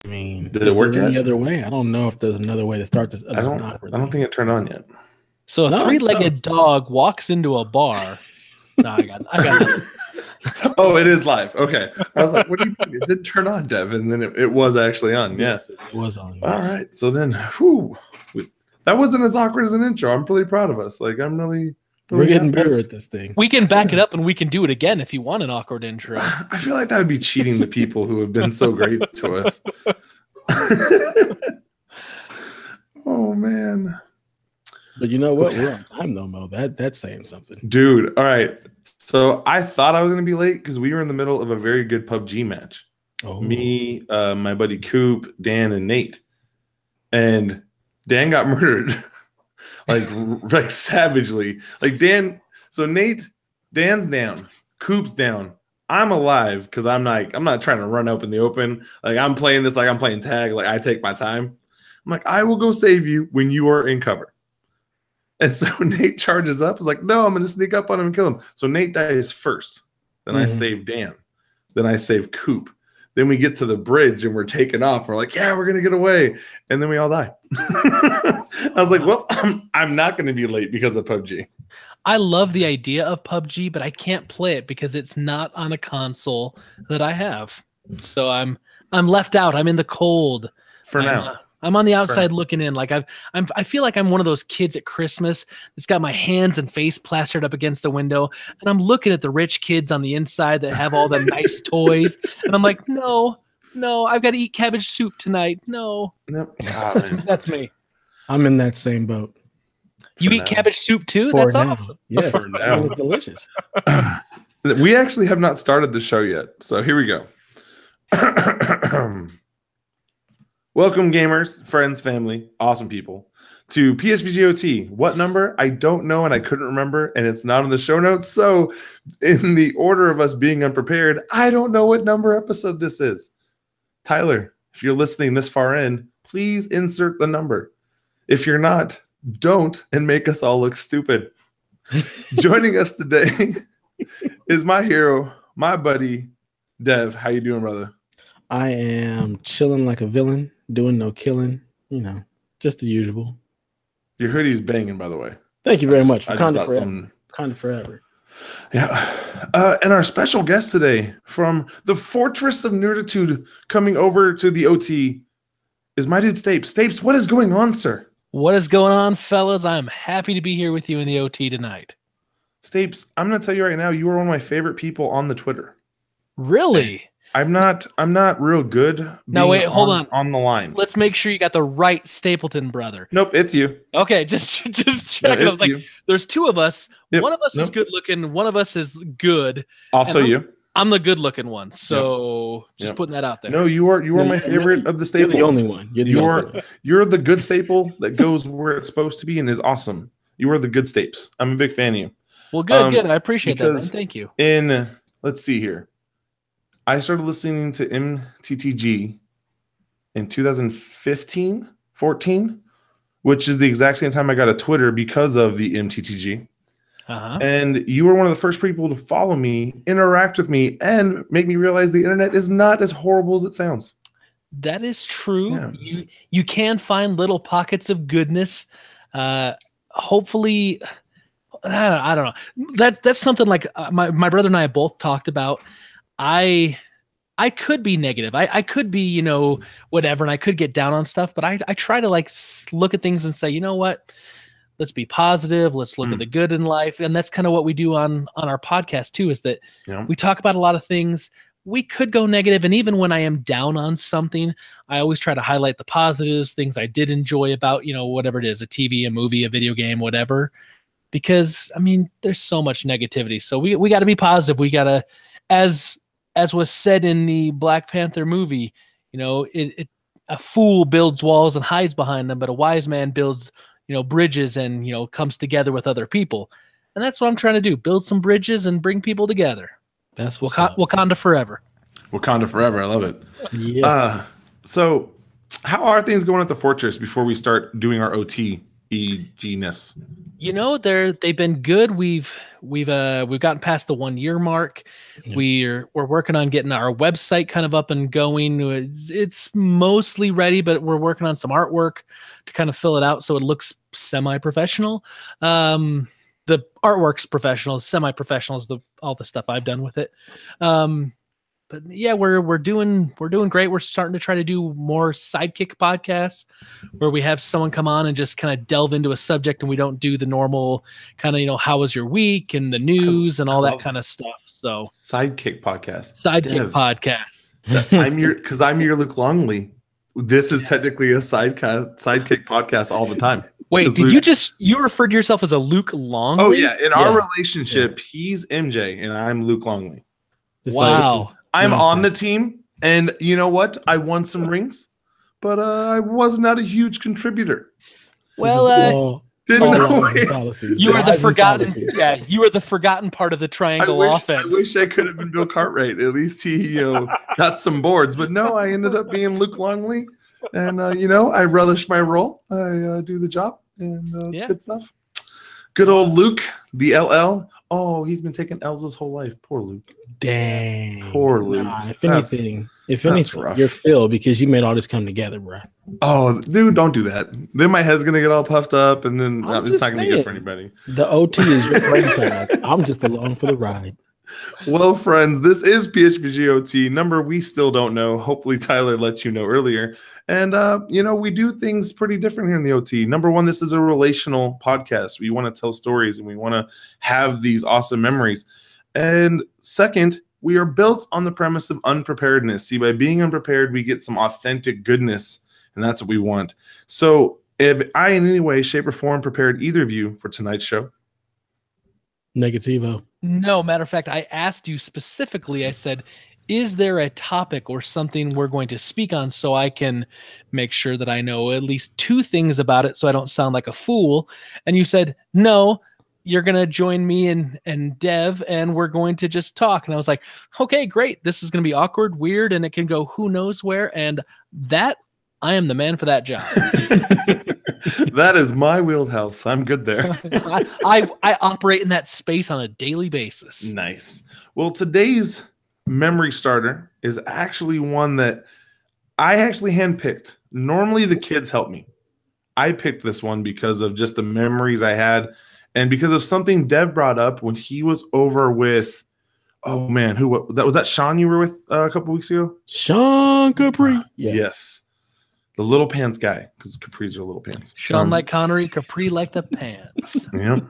I mean, did it work there any yet? other way? I don't know if there's another way to start this. I don't think it turned on yet. So a three-legged dog walks into a bar. No, I got nothing. Oh, it is live. Okay. I was like, what do you mean? It didn't turn on, Dev, and then it was actually on. Yes. It was on. All right. So then, that wasn't as awkward as an intro. I'm pretty proud of us. Like, I'm really We're getting happy better at this thing. We can back it up and we can do it again if you want an awkward intro. I feel like that would be cheating the people who have been so great to us. Oh, man. But you know what? We're on time though, Mo. That's saying something. Dude, all right. So I thought I was going to be late because we were in the middle of a very good PUBG match. Oh. Me, my buddy Coop, Dan, and Nate. And Dan got murdered. like savagely. Like Dan, so Dan's down. Coop's down. I'm alive because I'm not trying to run up in the open. Like I'm playing this like I'm playing tag. Like I take my time. I'm like, I will go save you when you are in cover. And so Nate charges up. He's like, no, I'm going to sneak up on him and kill him. So Nate dies first. Then I save Dan. Then I save Coop. Then we get to the bridge and we're taking off. We're like, yeah, we're going to get away. And then we all die. I was like, well, I'm not going to be late because of PUBG. I love the idea of PUBG, but I can't play it because it's not on a console that I have. So I'm left out. I'm in the cold. For now. I'm on the outside looking in. Like I feel like I'm one of those kids at Christmas that's got my hands and face plastered up against the window, and I'm looking at the rich kids on the inside that have all the nice toys, and I'm like, no, I've got to eat cabbage soup tonight. No, nope. That's me. I'm in that same boat. You eat cabbage soup too? For That's now. awesome. Yeah, For now. it was delicious. We actually have not started the show yet, so here we go. Welcome, gamers, friends, family, awesome people, to PSVG OT. What number? I don't know, and I couldn't remember, and it's not in the show notes. So, in the order of us being unprepared, I don't know what number episode this is. Tyler, if you're listening this far in, please insert the number. If you're not, don't, and make us all look stupid. Joining us today is my hero, my buddy, Dev. How you doing, brother? I am chilling like a villain, doing no killing, just the usual. Your hoodie's banging, by the way. Thank you very much. Wakanda forever. Yeah. And our special guest today from the Fortress of Nerditude coming over to the OT is my dude, Stapes. Stapes, what is going on, sir? What is going on, fellas? I'm happy to be here with you in the OT tonight. Stapes, I'm going to tell you right now, you are one of my favorite people on the Twitter. Really? I'm not real good. No, wait, hold on. On the line. Let's make sure you got the right Stapleton brother. Nope, it's you. Okay, just check. I was like, there's two of us. Yep. One of us is good looking. One of us is good. Also you. I'm the good looking one. So just putting that out there. No, you are my favorite of the staples. You're the only one. You're the good staple that goes where it's supposed to be and is awesome. You are the good Stapes. I'm a big fan of you. Well, good. I appreciate that, man. Thank you. Let's see here. I started listening to MTTG in 2015, 14, which is the exact same time I got a Twitter because of the MTTG. And you were one of the first people to follow me, interact with me, and make me realize the internet is not as horrible as it sounds. That is true. Yeah. You can find little pockets of goodness. Hopefully, I don't know. That's something like my brother and I both talked about. I could be negative. I could be, whatever, and I could get down on stuff, but I try to look at things and say, you know what? Let's be positive. Let's look at the good in life. And that's kind of what we do on our podcast too, is that we talk about a lot of things. We could go negative. And even when I am down on something, I always try to highlight the positives, things I did enjoy about, whatever it is, a TV, a movie, a video game, whatever. Because, there's so much negativity. So we got to be positive. We got to, as was said in the Black Panther movie, a fool builds walls and hides behind them, but a wise man builds, bridges and, comes together with other people. And that's what I'm trying to do. Build some bridges and bring people together. That's what's Wakanda forever. Wakanda forever. I love it. Yeah. So how are things going at the Fortress before we start doing our OT-EG-ness? They've been good. We've We've gotten past the 1 year mark. Yeah. We're working on getting our website kind of up and going. It's mostly ready, but we're working on some artwork to kind of fill it out so it looks semi-professional. The artwork's professional, semi-professional is all the stuff I've done with it. But yeah, we're doing great. We're starting to try to do more sidekick podcasts where we have someone come on and just kind of delve into a subject, and we don't do the normal kind of, how was your week and the news and all that kind of stuff. So Sidekick podcast. Sidekick podcast. I'm your Luke Longley. This is technically a sidekick podcast all the time. Wait, did you referred to yourself as a Luke Longley? Oh yeah, in our relationship, he's MJ and I'm Luke Longley. Wow. I'm on the team, and you know what? I won some rings, but I was not a huge contributor. Well, didn't know you were the forgotten. Yeah, you were the forgotten part of the triangle offense. I wish I could have been Bill Cartwright. At least he, got some boards. But no, I ended up being Luke Longley, and I relish my role. I do the job, and it's good stuff. Good old Luke, the LL. Oh, he's been taking L's his whole life. Poor Luke. Dang. Poor Luke. Nah, if anything, you're Phil because you made all this come together, bro. Oh, dude, don't do that. Then my head's gonna get all puffed up, and then it's not gonna be good for anybody. The OT is your brainchild. I'm just along for the ride. Well, friends, this is PSVG OT. Number we still don't know. Hopefully, Tyler let you know earlier. And we do things pretty different here in the OT. Number one, this is a relational podcast. We want to tell stories and we want to have these awesome memories. And second, we are built on the premise of unpreparedness. See, by being unprepared, we get some authentic goodness, and that's what we want. So if I in any way, shape, or form prepared either of you for tonight's show? Negativo. No, matter of fact, I asked you specifically, I said, is there a topic or something we're going to speak on so I can make sure that I know at least 2 things about it so I don't sound like a fool? And you said, no, you're going to join me and Dev, and we're going to just talk. And I was like, okay, great. This is going to be awkward, weird, and it can go who knows where. And that, I am the man for that job. That is my wheelhouse. I'm good there. I operate in that space on a daily basis. Nice. Well, today's memory starter is actually one that I actually handpicked. Normally the kids help me. I picked this one because of just the memories I had and because of something Dev brought up when he was over with, oh man, was that Sean you were with a couple weeks ago? Sean Capri. Yes. The little pants guy, because capris are little pants. Sean like Connery, Capri like the pants. Yeah.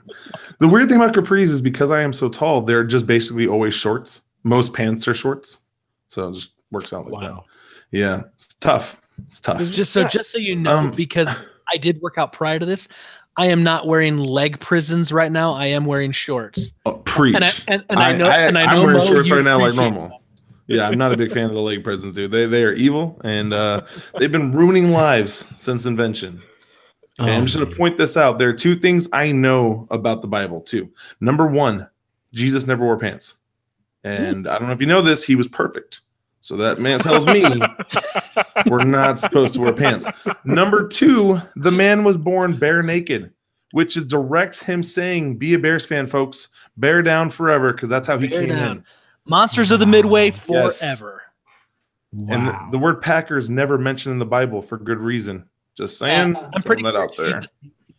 The weird thing about capris is because I am so tall, they're just basically always shorts. Most pants are shorts. So it just works out like that. Yeah. It's tough. Just so you know, because I did work out prior to this, I am not wearing leg prisons right now. I am wearing shorts. Oh, preach. And I know I'm wearing shorts right now like appreciate normal. Yeah, I'm not a big fan of the leg prisons, dude. They are evil, and they've been ruining lives since invention. And I'm just going to point this out. There are 2 things I know about the Bible, too. Number 1, Jesus never wore pants. And I don't know if you know this, he was perfect. So that man tells me we're not supposed to wear pants. Number 2, the man was born bare naked, which is direct him saying, be a Bears fan, folks. Bear down forever, because that's how he came in. Monsters of the Midway forever. Yes. Wow. And the word Packers never mentioned in the Bible for good reason. Just saying. I'm pretty that sure out there.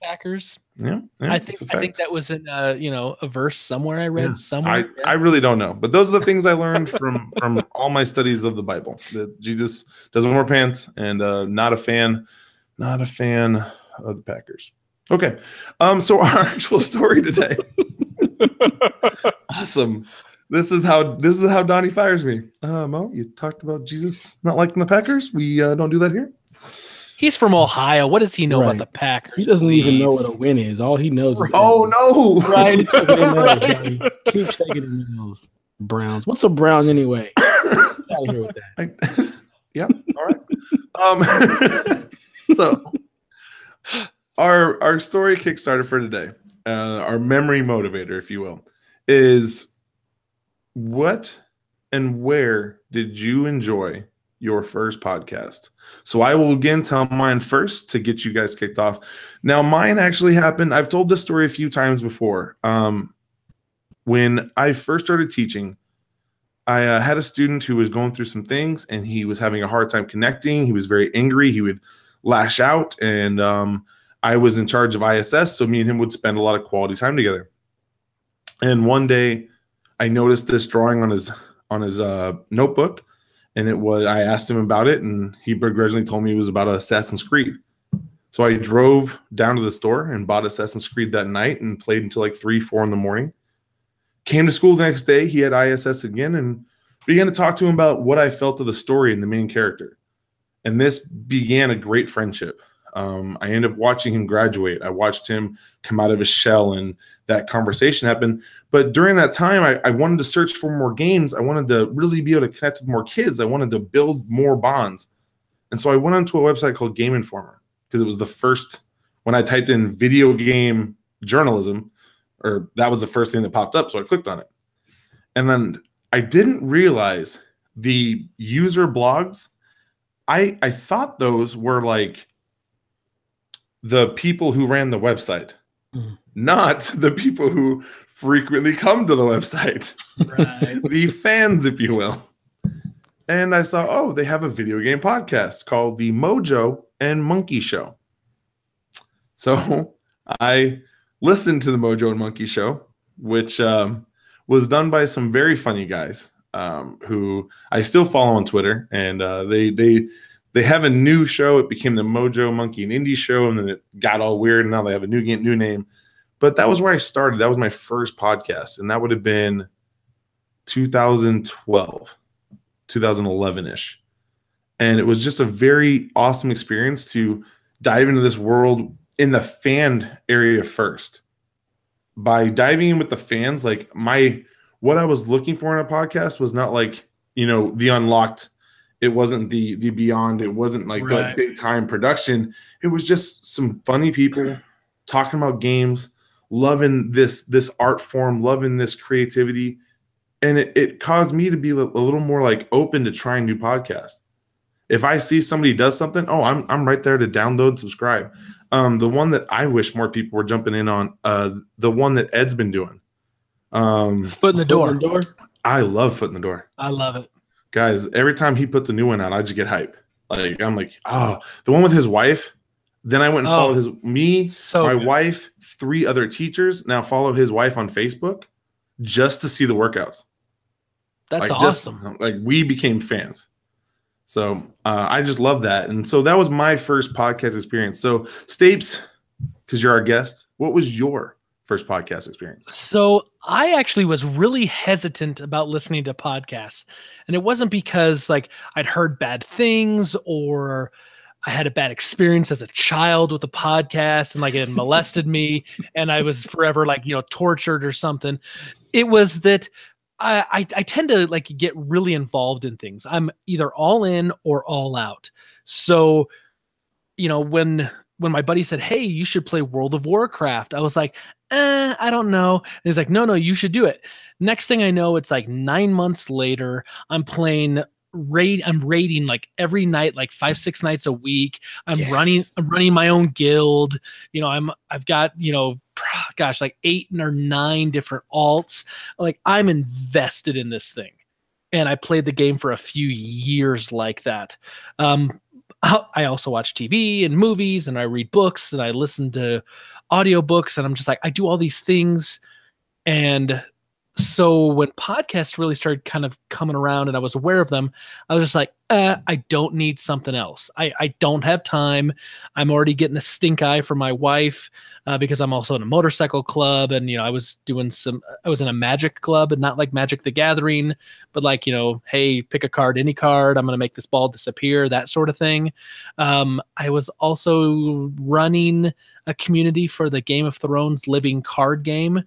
Packers. Yeah, I think that was in a verse somewhere I read somewhere. I really don't know, but those are the things I learned from all my studies of the Bible. That Jesus doesn't wear pants, and not a fan of the Packers. Okay, so our actual story today. Awesome. This is how Donnie fires me. Mo, you talked about Jesus not liking the Packers. We don't do that here. He's from Ohio. What does he know about the Packers? He doesn't even know what a win is. All he knows is no. Right. Keep checking in those Browns. What's a Brown anyway? Get out of here with that. Yeah. All right. So our story Kickstarter for today, our memory motivator, if you will, is what and where did you enjoy your first podcast? So I will again tell mine first to get you guys kicked off. Now, mine actually happened. I've told this story a few times before. when I first started teaching, I had a student who was going through some things, and he was having a hard time connecting. He was very angry. He would lash out, and I was in charge of ISS, so me and him would spend a lot of quality time together. And one day, I noticed this drawing on his notebook, and I asked him about it, and he begrudgingly told me it was about Assassin's Creed. So I drove down to the store and bought Assassin's Creed that night and played until like 3, 4 in the morning. Came to school the next day, he had ISS again, and began to talk to him about what I felt of the story and the main character. And this began a great friendship. I ended up watching him graduate. I watched him come out of his shell, and that conversation happened. But during that time, I wanted to search for more games. I wanted to really be able to connect with more kids. I wanted to build more bonds. And so I went onto a website called Game Informer, because it was the first, when I typed in video game journalism, or that was the first thing that popped up. So I clicked on it. And then I didn't realize the user blogs, I thought those were like the people who ran the website, not the people who frequently come to the website, Right. the fans, if you will. And I saw, oh, they have a video game podcast called the Mojo and Monkey Show. So I listened to the Mojo and Monkey Show, which was done by some very funny guys who I still follow on Twitter. And they have a new show. It became the Mojo, Monkey, and Indie Show, and then it got all weird, and now they have a new name. But that was where I started. That was my first podcast, and that would have been 2012, 2011-ish. And it was just a very awesome experience to dive into this world in the fan area first. By diving in with the fans, like what I was looking for in a podcast was not like, the Unlocked. It wasn't the Beyond. It wasn't like the big time production. It was just some funny people talking about games, loving this art form, loving this creativity. And it caused me to be a little more like open to trying new podcasts. If I see somebody does something, I'm right there to download and subscribe. The one that I wish more people were jumping in on, the one that Ed's been doing. Foot in the door. I love Foot in the Door. I love it. Guys, every time he puts a new one out, I just get hype. Like, I'm like, the one with his wife. Then I went and followed my wife, 3 other teachers. Now follow his wife on Facebook just to see the workouts. That's awesome. We became fans. So I just love that. And so that was my first podcast experience. So Stapes, because you're our guest, what was your first podcast experience? So I actually was really hesitant about listening to podcasts. And it wasn't because I'd heard bad things or I had a bad experience as a child with a podcast and it had molested me and I was forever tortured or something. It was that I tend to get really involved in things. I'm either all in or all out. So, when my buddy said, "Hey, you should play World of Warcraft," I was like, I don't know. And he's like, no, you should do it. Next thing I know, it's 9 months later. I'm playing I'm raiding every night, 5-6 nights a week. I'm running my own guild. I've got 8 or 9 different alts. I'm invested in this thing. And I played the game for a few years like that. I also watch TV and movies and I read books and I listen to audiobooks and I'm just I do all these things. And so when podcasts really started kind of coming around and I was aware of them, I was just I don't need something else. I don't have time. I'm already getting a stink eye from my wife because I'm also in a motorcycle club. And, I was in a Magic club and not like Magic the Gathering, but hey, pick a card, any card. I'm going to make this ball disappear, that sort of thing. I was also running a community for the Game of Thrones living card game.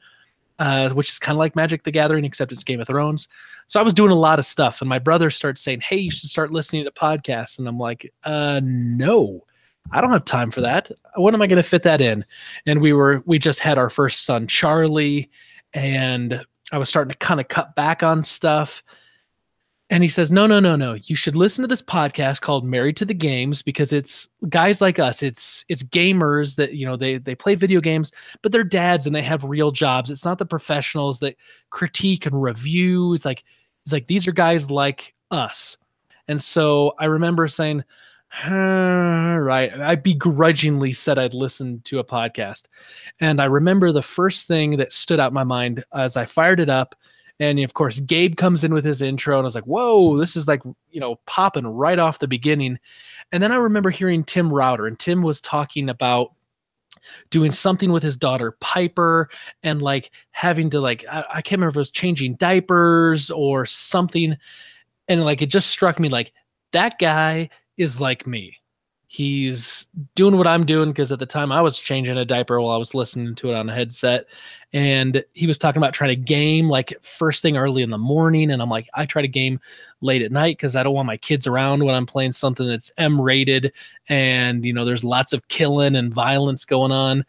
Which is kind of like Magic the Gathering, except it's Game of Thrones. So I was doing a lot of stuff, and my brother starts saying, "Hey, you should start listening to podcasts." And I'm like, no, I don't have time for that. When am I going to fit that in? And we just had our first son, Charlie, and I was starting to kind of cut back on stuff. And he says, no. You should listen to this podcast called Married to the Games, because it's guys like us. It's gamers that, they play video games, but they're dads and they have real jobs. It's not the professionals that critique and review. It's like these are guys like us. And so I remember saying, right. I begrudgingly said I'd listen to a podcast. And I remember the first thing that stood out in my mind as I fired it up. And of course, Gabe comes in with his intro, and I was like, whoa, this is like, popping right off the beginning. And then I remember hearing Tim Router, and Tim was talking about doing something with his daughter Piper, and like having to I can't remember if it was changing diapers or something. And like, it just struck me like that guy is like me. He's doing what I'm doing, because at the time I was changing a diaper while I was listening to it on a headset. And he was talking about trying to game like first thing early in the morning. And I'm like, I try to game late at night because I don't want my kids around when I'm playing something that's M-rated. And, there's lots of killing and violence going on.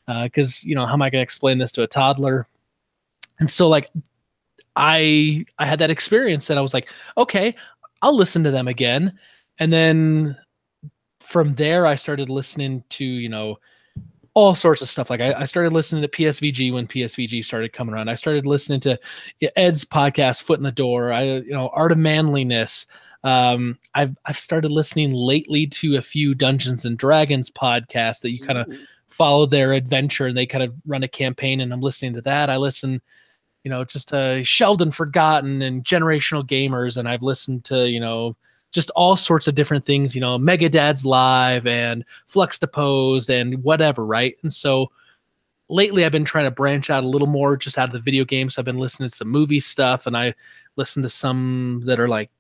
Because, how am I going to explain this to a toddler? And so like, I had that experience, and I was like, okay, I'll listen to them again. And then from there, I started listening to, all sorts of stuff. Like I started listening to PSVG when PSVG started coming around. I started listening to Ed's podcast, Foot in the Door. Art of Manliness. I've started listening lately to a few Dungeons and Dragons podcasts that you kind of follow their adventure, and they kind of run a campaign, and I'm listening to that. I listen, just to Sheldon Forgotten and Generational Gamers, and I've listened to, just all sorts of different things, Mega Dads Live and Fluxtaposed and whatever, right? And so lately I've been trying to branch out a little more just out of the video games. I've been listening to some movie stuff, and I listen to some that are like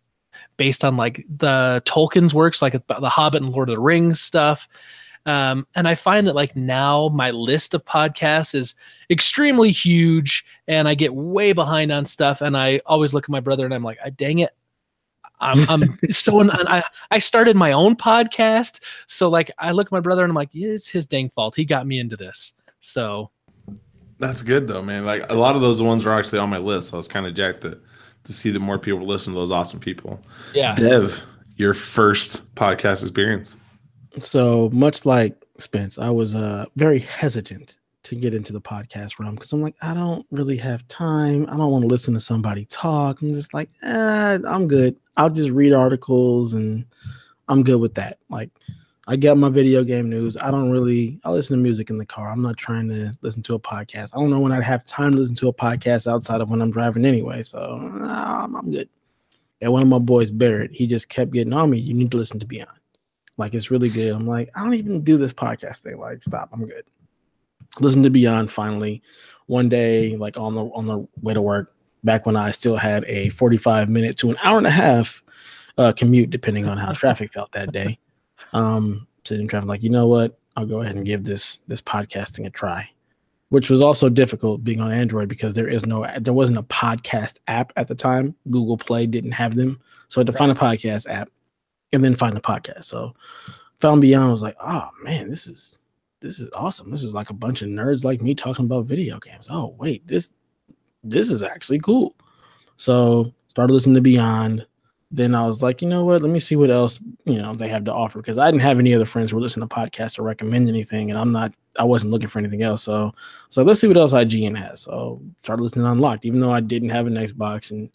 based on like the Tolkien's works, like The Hobbit and Lord of the Rings stuff. And I find that like now my list of podcasts is extremely huge, and I get way behind on stuff. And I always look at my brother and I'm like, dang it. I'm I started my own podcast. So like I look at my brother and I'm like, yeah, it's his dang fault. He got me into this. So that's good though, man. Like a lot of those ones are actually on my list. So I was kind of jacked to see that more people listen to those awesome people. Yeah. Dev, your first podcast experience. So much like Spence, I was very hesitant to get into the podcast realm because I'm like, I don't really have time. I don't want to listen to somebody talk. I'm just like, I'm good. I'll just read articles and I'm good with that. Like, I get my video game news. I listen to music in the car. I'm not trying to listen to a podcast. I don't know when I'd have time to listen to a podcast outside of when I'm driving anyway. So I'm good. And one of my boys, Barrett, he just kept getting on me. You need to listen to Beyond. Like, it's really good. I'm like, I don't even do this podcast thing. Like, stop. I'm good. Listen to Beyond finally one day, like on the way to work, back when I still had a 45-minute to an hour and a half commute, depending on how traffic felt that day. Sitting in traffic, like, you know what? I'll go ahead and give this podcasting a try, which was also difficult being on Android because there wasn't a podcast app at the time. Google Play didn't have them. So I had to find a podcast app and then find the podcast. So found Beyond, was like, oh man, this is awesome. This is like a bunch of nerds like me talking about video games. Oh wait, this is actually cool. So started listening to Beyond. Then I was like, you know what? Let me see what else, they have to offer. Because I didn't have any other friends who were listening to podcasts or recommend anything. And I wasn't looking for anything else. So let's see what else IGN has. So started listening to Unlocked, even though I didn't have an Xbox and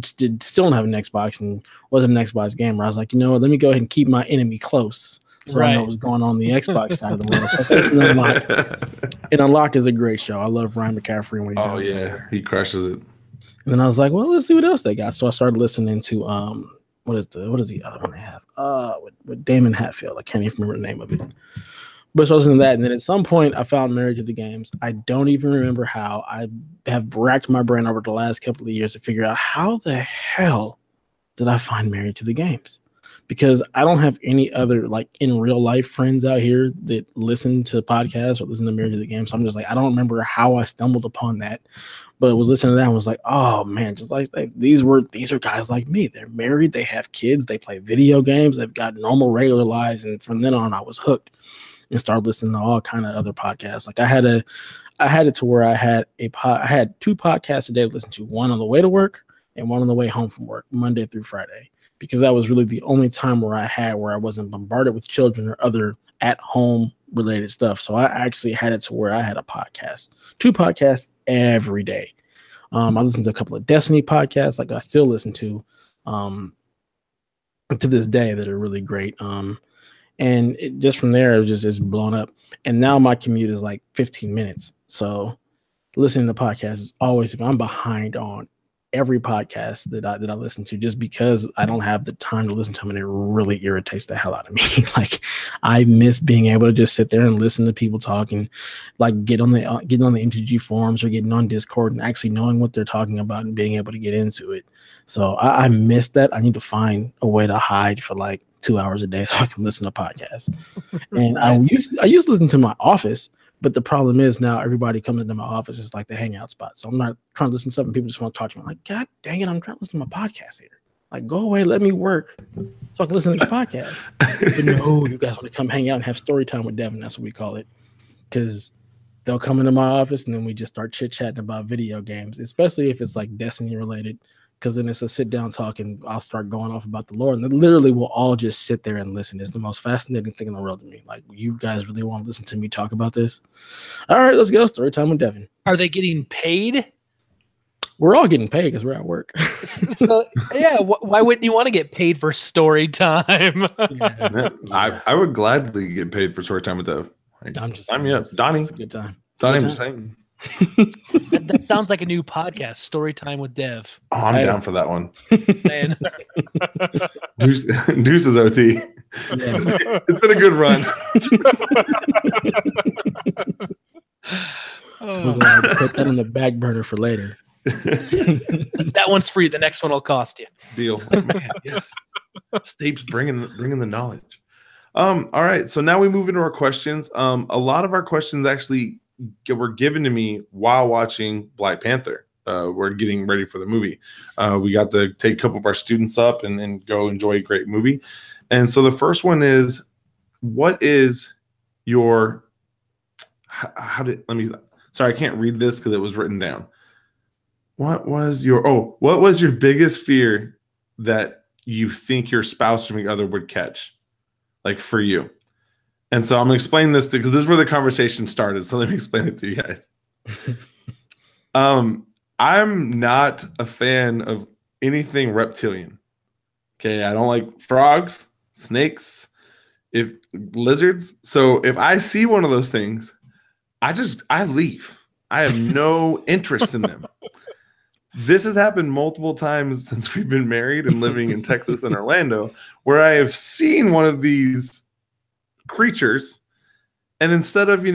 still don't have an Xbox and wasn't an Xbox gamer. I was like, you know what? Let me go ahead and keep my enemy close. So I know what's going on the Xbox side of the world. So Unlocked. And Unlocked is a great show. I love Ryan McCaffrey when he does. Oh yeah, he crushes it. And then I was like, well, let's see what else they got. So I started listening to what is the other one they have? With Damon Hatfield. I can't even remember the name of it. But so I was listening to that, and then at some point I found Married to the Games. I don't even remember how. I have racked my brain over the last couple of years to figure out how the hell did I find Married to the Games? Because I don't have any other like in real life friends out here that listen to podcasts or listen to Married to the Game. So I'm just like, I don't remember how I stumbled upon that, but was listening to that and was like, oh man, just like these are guys like me. They're married, they have kids, they play video games, they've got normal regular lives. And from then on I was hooked and started listening to all kind of other podcasts. Like I had it to where I had two podcasts a day to listen to, one on the way to work and one on the way home from work, Monday through Friday, because that was really the only time where I wasn't bombarded with children or other at home related stuff. So I actually had it to where I had a podcast, 2 podcasts every day. I listened to a couple of Destiny podcasts, like I still listen to this day, that are really great. And just from there, it was it's blown up. And now my commute is like 15 minutes. So listening to podcasts is always, if I'm behind on every podcast that I listen to, just because I don't have the time to listen to them, and it really irritates the hell out of me. Like, I miss being able to just sit there and listen to people talk, and like getting on the MTG forums or getting on Discord and actually knowing what they're talking about and being able to get into it. So I miss that. I need to find a way to hide for like 2 hours a day so I can listen to podcasts. And I used to listen to my office. But the problem is now everybody comes into my office. It's like the hangout spot. So I'm not trying to listen to something. People just want to talk to me. I'm like, God dang it, I'm trying to listen to my podcast here. Like, go away, let me work so I can listen to the podcast. But no, you guys want to come hang out and have story time with Devin. That's what we call it. Because they'll come into my office and then we just start chit-chatting about video games, especially if it's like Destiny related. Because then it's a sit-down talk, and I'll start going off about the Lord. And literally, we'll all just sit there and listen. It's the most fascinating thing in the world to me. Like, you guys really want to listen to me talk about this? All right, let's go. Story time with Devin. Are they getting paid? We're all getting paid because we're at work. So, yeah, why wouldn't you want to get paid for story time? Yeah, I would gladly get paid for story time with Dev. I'm just saying, Donnie. It's a good time. Donnie, I'm just saying. That sounds like a new podcast, Story Time with Dev. Oh, I'm down for that one. Deuces OT. Yeah. It's been a good run. Put that on the back burner for later. That one's free. The next one will cost you. Deal. Man, yes. Stapes bringing the knowledge. All right. So now we move into our questions. A lot of our questions actually were given to me while watching Black Panther. We're getting ready for the movie. We got to take a couple of our students up and go enjoy a great movie. And so the first one is, what is your, sorry, I can't read this because it was written down. What was your biggest fear that you think your spouse or other would catch, like for you? And so I'm going to explain this because this is where the conversation started. So let me explain it to you guys. I'm not a fan of anything reptilian. Okay. I don't like frogs, snakes, lizards. So if I see one of those things, I leave. I have no interest in them. This has happened multiple times since we've been married and living in Texas and Orlando, where I have seen one of these creatures, and instead of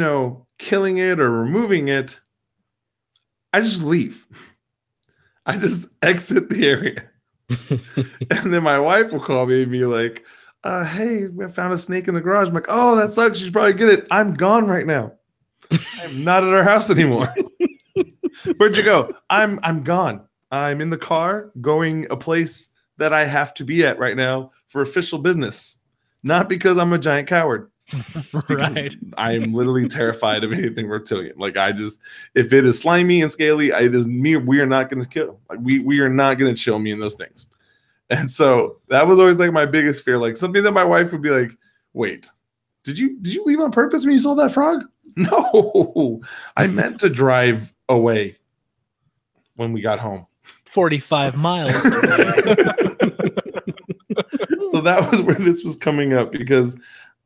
killing it or removing it, I just leave. I just exit the area. And then my wife will call me and be like, hey, we found a snake in the garage. I'm like, oh, that sucks, you should probably get it. I'm gone right now. I'm not at our house anymore. Where'd you go? I'm gone. I'm in the car going a place that I have to be at right now for official business. Not because I'm a giant coward. Right. I am literally terrified of anything reptilian. Like, if it is slimy and scaly, we are not going to kill. Like, we are not going to chill me in those things. And so that was always like my biggest fear. Like, something that my wife would be like, wait, did you leave on purpose when you saw that frog? No, I meant to drive away when we got home. 45 miles away. So that was where this was coming up, because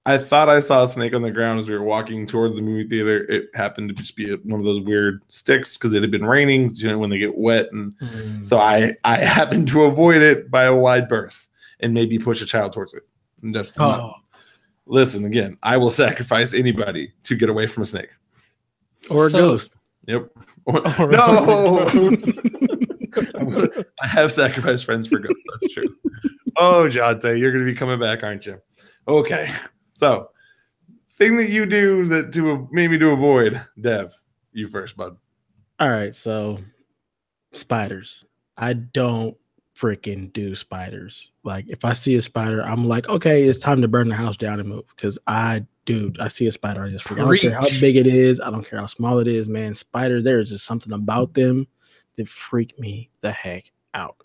I thought I saw a snake on the ground as we were walking towards the movie theater. It happened to just be one of those weird sticks because it had been raining, when they get wet. And so I happened to avoid it by a wide berth and maybe push a child towards it. Listen, again, I will sacrifice anybody to get away from a snake. Or a ghost. Yep. No! I have sacrificed friends for ghosts. That's true. Oh, Jonte, you're going to be coming back, aren't you? Okay. So, thing that you do that maybe to avoid, Dev, you first, bud. All right. So, spiders. I don't freaking do spiders. Like, if I see a spider, I'm like, okay, it's time to burn the house down and move. Because I see a spider, I just forget. I don't care how big it is. I don't care how small it is, man. Spiders, there is just something about them that freak me the heck out.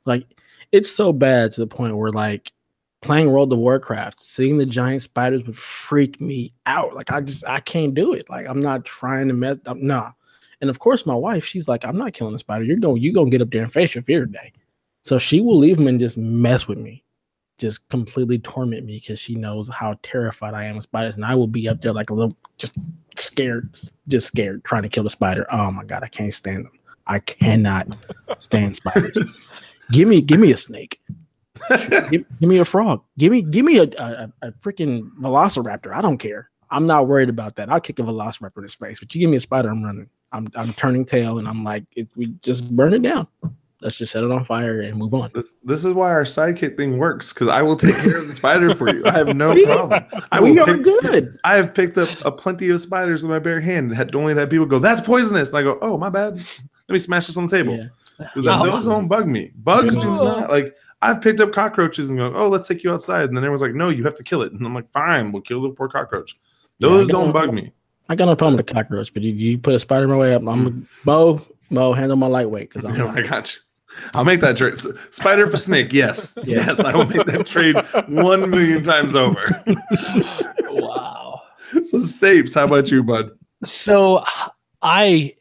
Like, it's so bad to the point where, like, playing World of Warcraft, seeing the giant spiders would freak me out. Like, I can't do it. Like, I'm not trying to mess up. Nah. And of course, my wife, she's like, I'm not killing the spider. You gonna get up there and face your fear today. So she will leave them and just mess with me, just completely torment me because she knows how terrified I am of spiders. And I will be up there like a little, just scared, trying to kill the spider. Oh my God, I can't stand them. I cannot stand spiders. Give me a snake. give me a frog. Give me a freaking velociraptor. I don't care. I'm not worried about that. I'll kick a velociraptor in his face. But you give me a spider, I'm running. I'm turning tail, and I'm like, we just burn it down. Let's just set it on fire and move on. This is why our sidekick thing works, because I will take care of the spider for you. I have no problem. We are good. I have picked up a plenty of spiders with my bare hand. Only had people go, "That's poisonous," and I go, "Oh, my bad. Let me smash this on the table." Because those don't bug me. Bugs do not. Like, I've picked up cockroaches and go, "Oh, let's take you outside," and then everyone's like, "No, you have to kill it." And I'm like, "Fine, we'll kill the poor cockroach." Those don't bug me. I got no problem with the cockroach, but if you put a spider in my way, I'm Bo, handle my lightway because I got you. I'll make that trade. Spider for snake, yes. Yes, I will make that trade 1 million times over. Wow. So, Stapes, how about you, bud? So, I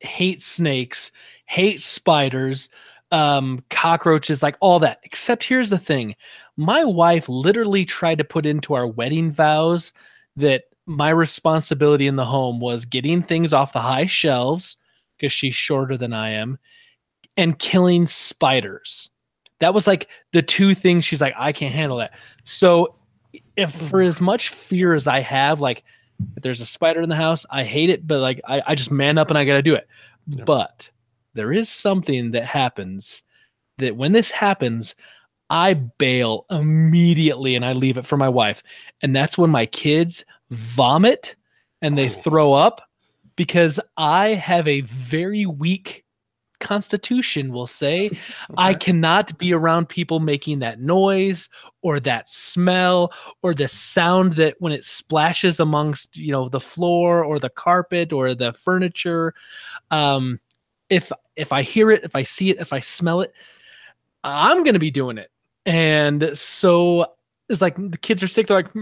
hate snakes, hate spiders, cockroaches, like all that. Except here's the thing. My wife literally tried to put into our wedding vows that my responsibility in the home was getting things off the high shelves, because she's shorter than I am, and killing spiders. That was like the two things she's like, I can't handle that. So if for as much fear as I have, like if there's a spider in the house, I hate it, but like I just man up and I got to do it. Yeah. But there is something that happens that when this happens, I bail immediately and I leave it for my wife. And that's when my kids vomit and they throw up, because I have a very weak constitution, we'll say. Okay. I cannot be around people making that noise or that smell or the sound that when it splashes amongst, the floor or the carpet or the furniture. If I hear it, if I see it, if I smell it, I'm going to be doing it. And so it's like the kids are sick. They're like,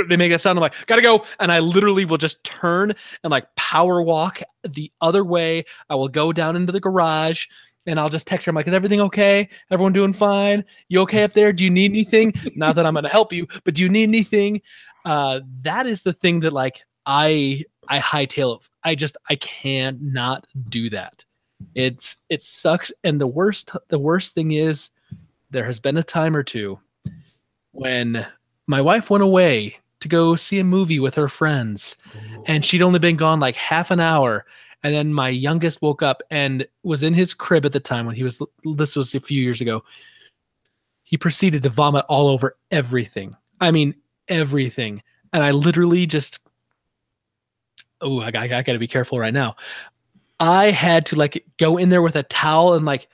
they make that sound. I'm like, gotta go. And I literally will just turn and like power walk the other way. I will go down into the garage and I'll just text her. I'm like, is everything okay? Everyone doing fine? You okay up there? Do you need anything? Not that I'm going to help you, but do you need anything? That is the thing that like I hightail it. I cannot do that. It sucks. And the worst thing is there has been a time or two when my wife went away to go see a movie with her friends, and she'd only been gone like half an hour. And then my youngest woke up and was in his crib at the time this was a few years ago. He proceeded to vomit all over everything. I mean, everything. And I literally just, I got to be careful right now. I had to like go in there with a towel and like,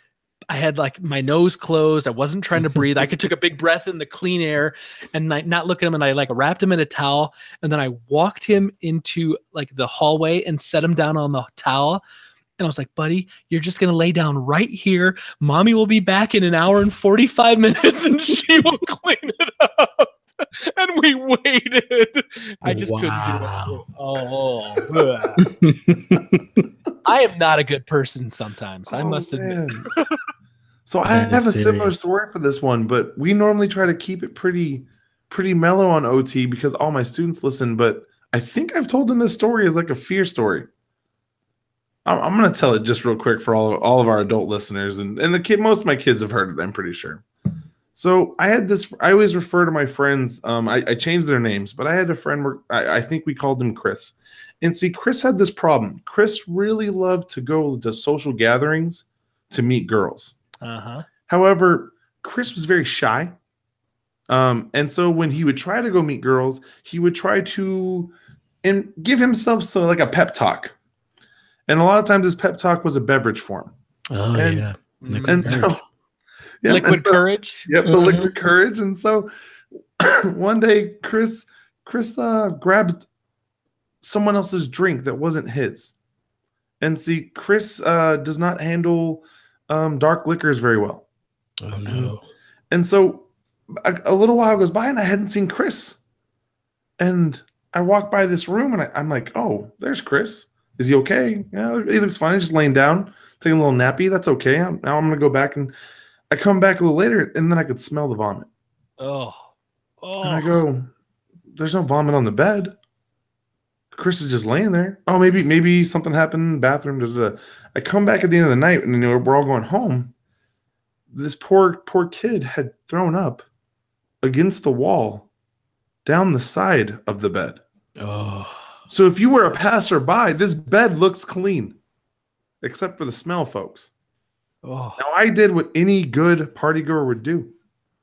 I had like my nose closed. I wasn't trying to breathe. I could take a big breath in the clean air and not look at him. And I like wrapped him in a towel. And then I walked him into like the hallway and set him down on the towel. And I was like, buddy, you're just going to lay down right here. Mommy will be back in an hour and 45 minutes and she will clean it up. And we waited. I just couldn't do it. I am not a good person sometimes. I must admit. So I have a similar story for this one, but we normally try to keep it pretty mellow on OT because all my students listen. But I think I've told them this story as like a fear story. I'm going to tell it just real quick for all of our adult listeners, and most of my kids have heard it, I'm pretty sure. So I had this. I always refer to my friends. I changed their names, but I had a friend where I think we called him Chris. And see, Chris had this problem. Chris really loved to go to social gatherings to meet girls. Uh-huh. However, Chris was very shy. And so when he would try to go meet girls, he would try to give himself like a pep talk. And a lot of times his pep talk was a beverage form. Oh, yeah. Liquid courage. Yep, the liquid courage. And so one day Chris grabbed someone else's drink that wasn't his. And see, Chris does not handle dark liquors very well. Oh no. And so a little while goes by and I hadn't seen Chris. And I walk by this room and I'm like, oh, there's Chris. Is he okay? Yeah, he looks fine. He's just laying down, taking a little nappy. That's okay. Now I'm going to go back, and I come back a little later and then I could smell the vomit. Oh. And I go, there's no vomit on the bed. Chris is just laying there. Oh, maybe something happened in the bathroom. I come back at the end of the night and we're all going home. This poor kid had thrown up against the wall down the side of the bed. Oh. So if you were a passerby, this bed looks clean, except for the smell, folks. Oh. Now, I did what any good party girl would do.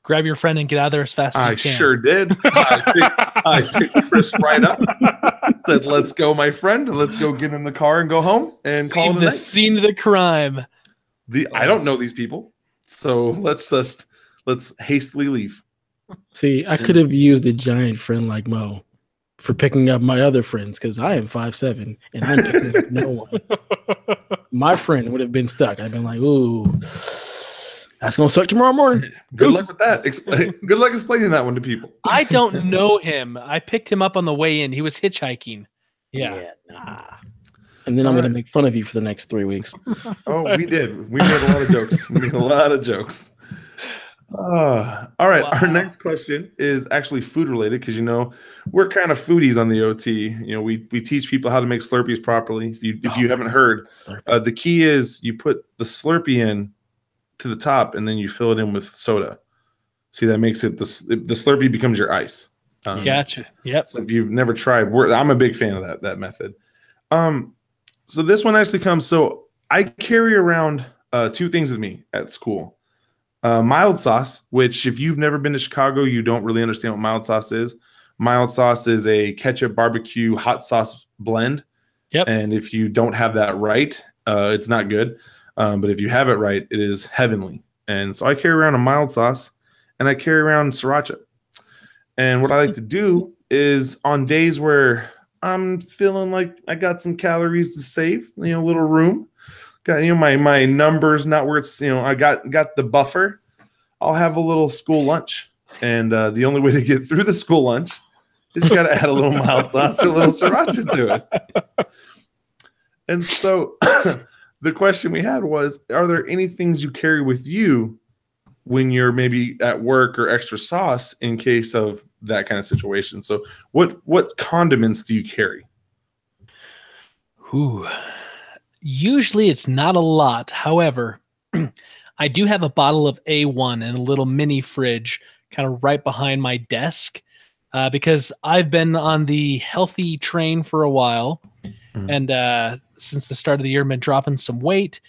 Grab your friend and get out of there as fast as you can. I sure did. I picked Chris right up. Said, let's go, my friend. Let's go get in the car and go home and call it a the night. scene of the crime. I don't know these people. So let's hastily leave. See, I could have used a giant friend like Mo for picking up my other friends because I am 5'7" and I'm picking up no one. My friend would have been stuck. I'd been like, ooh, that's going to suck tomorrow morning. Good luck with that. Good luck explaining that one to people. I don't know him. I picked him up on the way in. He was hitchhiking. Yeah. Nah. And then I'm going to make fun of you for the next 3 weeks. Oh, we did. We made a lot of jokes. We made a lot of jokes. All right. Wow. Our next question is actually food related because, we're kind of foodies on the OT. We teach people how to make Slurpees properly. If you haven't heard, the key is you put the Slurpee in to the top and then you fill it in with soda. See, that makes it the Slurpee becomes your ice. Gotcha. Yep. So if you've never tried, I'm a big fan of that method. So this one actually comes. So I carry around 2 things with me at school. Mild sauce, which if you've never been to Chicago, you don't really understand what mild sauce is. Mild sauce is a ketchup barbecue hot sauce blend. Yep. And if you don't have that right, it's not good. But if you have it right, it is heavenly. And so I carry around a mild sauce and I carry around sriracha. And what I like to do is on days where I'm feeling like I got some calories to save, a little room. Got my numbers not where it's I got the buffer. I'll have a little school lunch, and the only way to get through the school lunch is you got to add a little mild sauce or a little sriracha to it. And so the question we had was: are there any things you carry with you when you're maybe at work or extra sauce in case of that kind of situation? So what condiments do you carry? Ooh. Usually it's not a lot. However, I do have a bottle of A1 and a little mini fridge kind of right behind my desk because I've been on the healthy train for a while. Mm-hmm. And since the start of the year, I've been dropping some weight.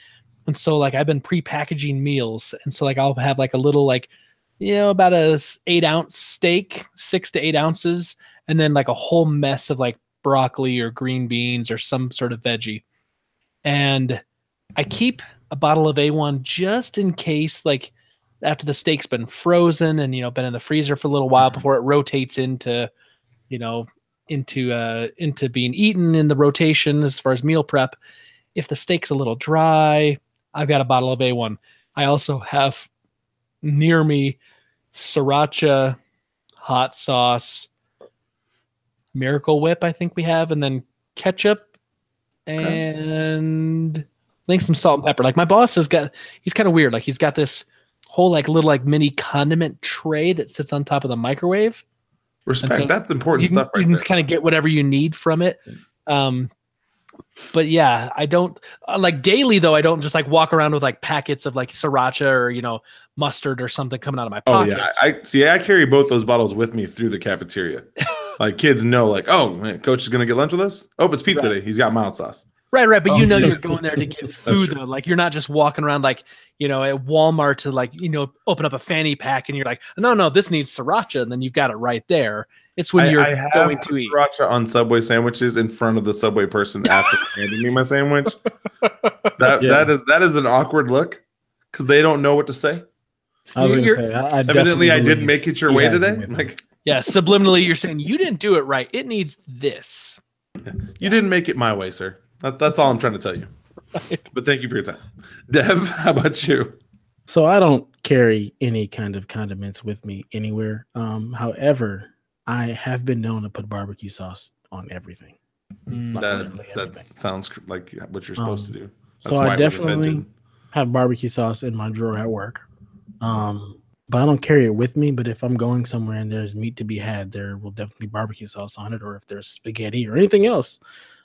And so I've been pre-packaging meals. And so I'll have a little about a 8-ounce steak, 6 to 8 ounces, and then a whole mess of broccoli or green beans or some sort of veggie. And I keep a bottle of A1 just in case, after the steak's been frozen and, been in the freezer for a little while before it rotates into being eaten in the rotation as far as meal prep. If the steak's a little dry, I've got a bottle of A1. I also have near me sriracha, hot sauce, Miracle Whip, I think we have, and ketchup. And I think some salt and pepper. My boss he's kind of weird. He's got this whole little mini condiment tray that sits on top of the microwave. Respect. So that's important stuff right there. You can just kind of get whatever you need from it. But yeah, I don't daily though. I don't just walk around with packets of sriracha or, mustard or something coming out of my pockets. Oh yeah. I carry both those bottles with me through the cafeteria. Kids know oh, man, coach is going to get lunch with us. Oh, it's pizza day. He's got mild sauce. Right. But you're going there to get food though. You're not just walking around at Walmart to open up a fanny pack and you're no, this needs sriracha. And then you've got it right there. It's when you're going to eat sriracha on Subway sandwiches in front of the Subway person after handing me my sandwich. That is an awkward look because they don't know what to say. I was going to say, evidently I didn't make it your way today. Yeah, subliminally, you're saying you didn't do it right. It needs this. You didn't make it my way, sir. That's all I'm trying to tell you. But thank you for your time. Dev, how about you? So I don't carry any kind of condiments with me anywhere. However, I have been known to put barbecue sauce on everything. Like literally That everything. sounds like what you're supposed to do. That's So why I it was definitely invented. have barbecue sauce in my drawer at work. But I don't carry it with me. But if I'm going somewhere and there's meat to be had, there will definitely be barbecue sauce on it. Or if there's spaghetti or anything else,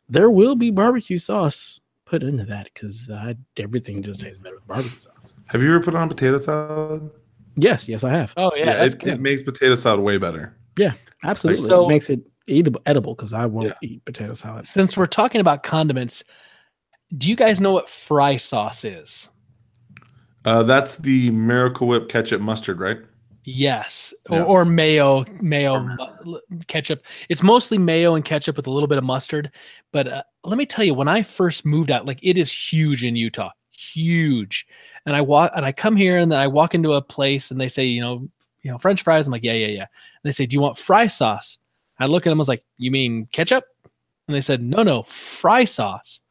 there will be barbecue sauce put into that because everything just tastes better with barbecue sauce. Have you ever put on potato salad? Yes, I have. Oh yeah, that's it, good. it makes potato salad way better. Yeah, absolutely. So- it makes it edible because I won't eat potato salad. Since we're talking about condiments, do you guys know what fry sauce is? That's the Miracle Whip ketchup mustard, right? Yes, Yeah. or mayo, ketchup. It's mostly mayo and ketchup with a little bit of mustard. But let me tell you, when I first moved out, like it is huge in Utah, huge. And I come here and then I walk into a place and they say, you know, French fries. I'm like, yeah. And they say, do you want fry sauce? I look at them. I was like, you mean ketchup? And they said, no, fry sauce.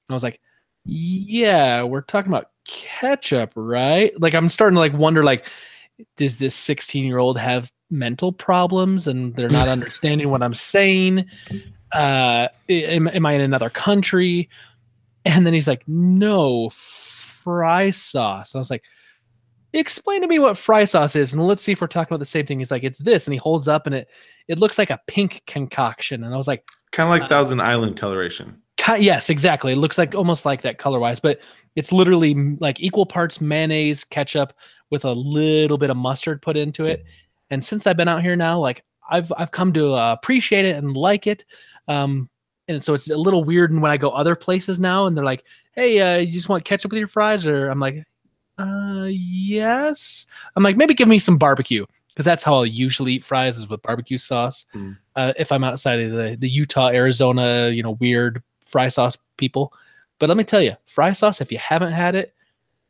And I was like, yeah, we're talking about ketchup, right? Like I'm starting to like wonder, like, does this 16-year-old have mental problems and they're not understanding what I'm saying? Am I in another country? And then he's like, no, fry sauce. And I was like, explain to me what fry sauce is, and let's see if we're talking about the same thing. He's like, it's this, and he holds up, and it looks like a pink concoction. And I was like, Kind of like Thousand Island coloration. yes, exactly. It looks like almost like that color wise, but it's literally like equal parts mayonnaise, ketchup with a little bit of mustard put into it. And since I've been out here now, like I've come to appreciate it and like it. And so it's a little weird when I go other places now, and they're like, hey, you just want ketchup with your fries? Or I'm like, yes. I'm like, maybe give me some barbecue, because that's how I'll usually eat fries, is with barbecue sauce. If I'm outside of the Utah, Arizona, weird fry sauce people. But let me tell you, fry sauce, if you haven't had it,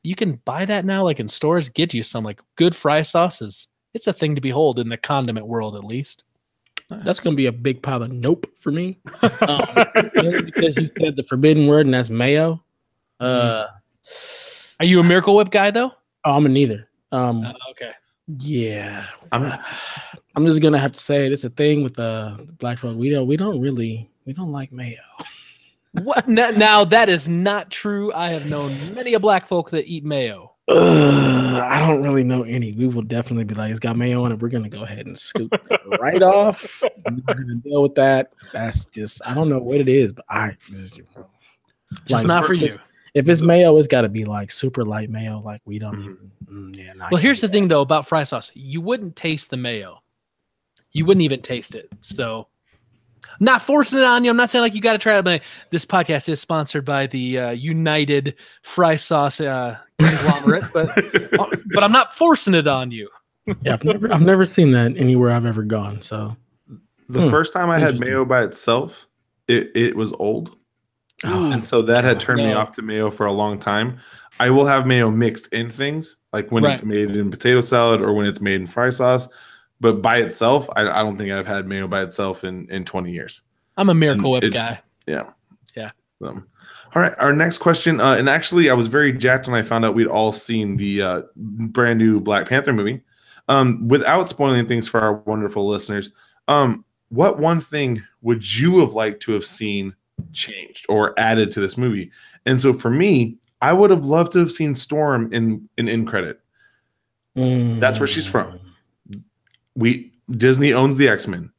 you can buy that now, like in stores. Get you some like good fry sauces. It's a thing to behold in the condiment world, at least. That's going to be a big pile of nope for me. Because you said the forbidden word, and that's mayo. Are you a Miracle Whip guy, though? Oh, I'm a neither. Okay. Yeah. I'm just going to have to say it. It's a thing with the black folk. We don't like mayo. What? Now, that is not true. I have known many a black folk that eat mayo. I don't really know any. We will definitely be like, it's got mayo on it. We're going to go ahead and scoop it right off. I'm not going to deal with that. That's just, I don't know what it is, but Just like, not for you. If it's mayo, it's got to be like super light mayo. Like we don't even. Well, here's the thing, though, about fry sauce. You wouldn't taste the mayo. You wouldn't even taste it. So, not forcing it on you. I'm not saying like you got to try it. But this podcast is sponsored by the United Fry Sauce conglomerate, but I'm not forcing it on you. Yeah, I've never seen that anywhere I've ever gone. So the first time I had mayo by itself, it was old. And so that had turned me off to mayo for a long time. I will have mayo mixed in things, like when it's made in potato salad or when it's made in fry sauce. But by itself, I don't think I've had mayo by itself in 20 years. I'm a Miracle Whip guy. Yeah. Yeah. All right. Our next question. And actually, I was very jacked when I found out we'd all seen the brand new Black Panther movie. Without spoiling things for our wonderful listeners, what one thing would you have liked to have seen changed or added to this movie? And so for me, I would have loved to have seen Storm in an end credit. That's where she's from. Disney owns the X-Men.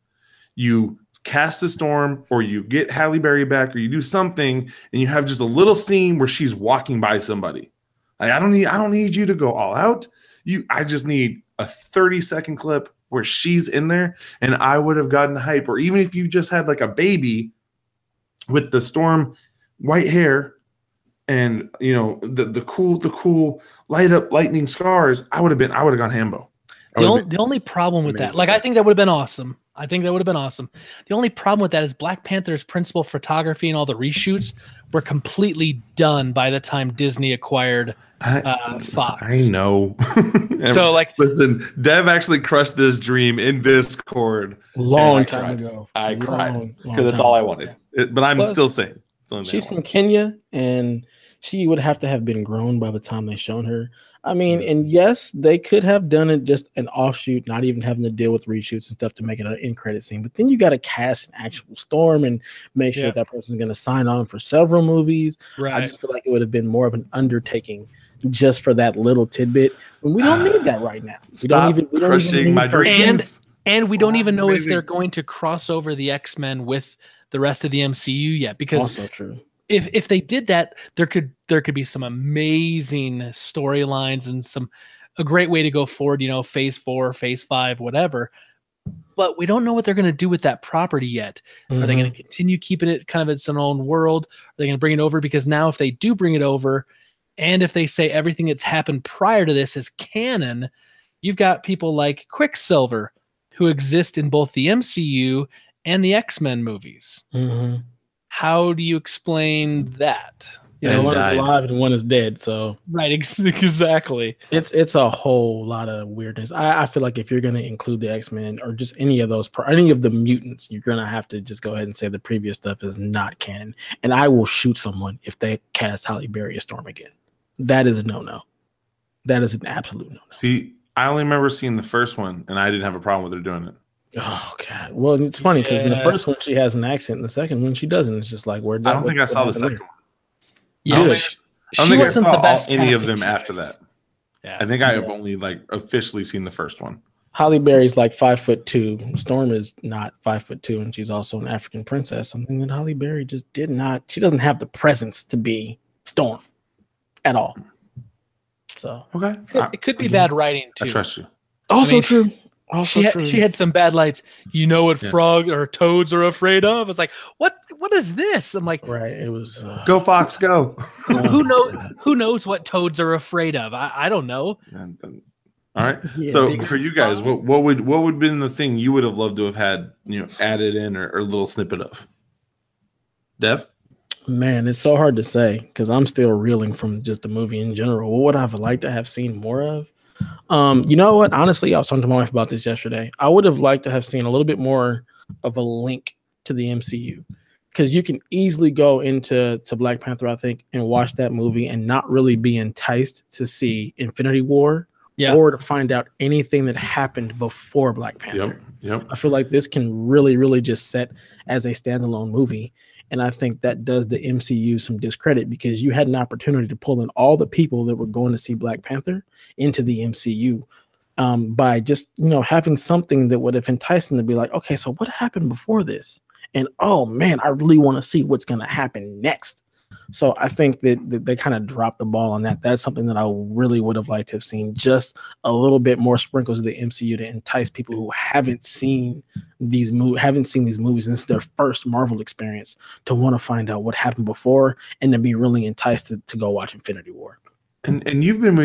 You cast a Storm, or you get Halle Berry back, or you do something, and you have just a little scene where she's walking by somebody. Like, I don't need you to go all out. I just need a 30-second clip where she's in there, and I would have gotten hype. Or even if you just had like a baby with the Storm white hair and the cool light up lightning scars, I would have gone Hambo. The only problem with that, like, I think that would have been awesome. The only problem with that is Black Panther's principal photography and all the reshoots were completely done by the time Disney acquired Fox. I know. So, like, listen, Dev actually crushed this dream in Discord long time ago. I cried because that's all I wanted. But I'm still saying she's from Kenya, and she would have to have been grown by the time they shown her. I mean, Yeah. and yes, they could have done it just an offshoot, not even having to deal with reshoots and stuff to make it an end credit scene. But then you got to cast an actual Storm and make sure Yeah. that person's going to sign on for several movies. I Right. just feel like it would have been more of an undertaking just for that little tidbit. And we don't need that right now. We Stop don't even crushing need my her. dreams. And we don't even know if Amazing. they're going to cross over the X-Men with the rest of the MCU yet, because Also true. if they did that, there could be some amazing storylines and a great way to go forward, you know, phase 4, phase 5, whatever. But we don't know what they're going to do with that property yet. Are they going to continue keeping it kind of its own world? Are they going to bring it over? Because now if they do bring it over, and if they say everything that's happened prior to this is canon, you've got people like Quicksilver who exist in both the MCU and the X-Men movies. Mm-hmm. How do you explain that? You know, And one died. is alive and one is dead. So Right, exactly. it's a whole lot of weirdness. I feel like if you're going to include the X-Men or just any of those, any of the mutants, you're going to have to just go ahead and say the previous stuff is not canon. And I will shoot someone if they cast Halle Berry as Storm again. That is a no-no. That is an absolute no-no. See, I only remember seeing the first one, and I didn't have a problem with her doing it. Oh God! Well, it's funny because in the Yeah. first one she has an accent, in the second one she doesn't. It's just like where I don't think I saw the second one. Yeah, I don't Good. think I wasn't saw the best any of casting them after choice. that. Yeah. I think I have only like officially seen the first one. Halle Berry's like 5'2". Storm is not 5'2", and she's also an African princess. Something that Halle Berry just did not. She doesn't have the presence to be Storm at all. So Okay, It could be bad writing too. I trust you. also mean, true. Also true. She had some bad lights. You know what Yeah. frog or toads are afraid of? It's like, what is this? I'm like, right. It was Go Fox, go. who knows what toads are afraid of? I don't know. All right. Yeah, So big for you guys, what would have been the thing you would have loved to have had, you know, added in or a little snippet of? Dev? Man, it's so hard to say because I'm still reeling from just the movie in general. What would I have liked to have seen more of? You know what? Honestly, I was talking to my wife about this yesterday. I would have liked to have seen a little bit more of a link to the MCU because you can easily go into Black Panther, I think, and watch that movie and not really be enticed to see Infinity War or to find out anything that happened before Black Panther. Yep. I feel like this can really, really just set as a standalone movie. And I think that does the MCU some discredit because you had an opportunity to pull in all the people that were going to see Black Panther into the MCU by just, you know, having something that would have enticed them to be like, okay, so what happened before this? And oh man, I really want to see what's going to happen next. So I think that they kind of dropped the ball on that. That's something that I really would have liked to have seen, just a little bit more sprinkles of the MCU to entice people who haven't seen these movies, and this is their first Marvel experience, to want to find out what happened before and then be really enticed to go watch Infinity War. And you've been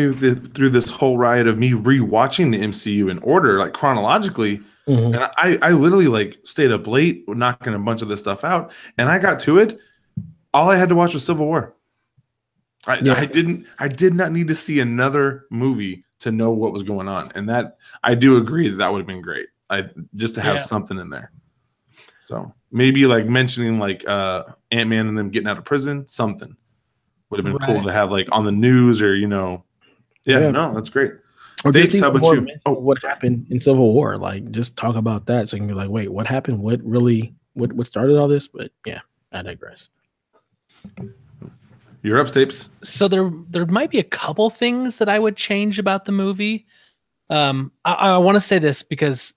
through this whole riot of me rewatching the MCU in order, like chronologically. Mm-hmm. And I literally like stayed up late knocking a bunch of this stuff out, and I got to it. All I had to watch was Civil War. I did not need to see another movie to know what was going on, and that I do agree that would have been great. Just to have something in there. So maybe like mentioning like Ant-Man and them getting out of prison, something would have been cool to have like on the news or No, that's great. Or Stapes, how about you? What happened in Civil War? Like, just talk about that so you can be like, wait, what happened? What started all this? But yeah, I digress. You're up, Stapes. So there might be a couple things that I would change about the movie. I want to say this because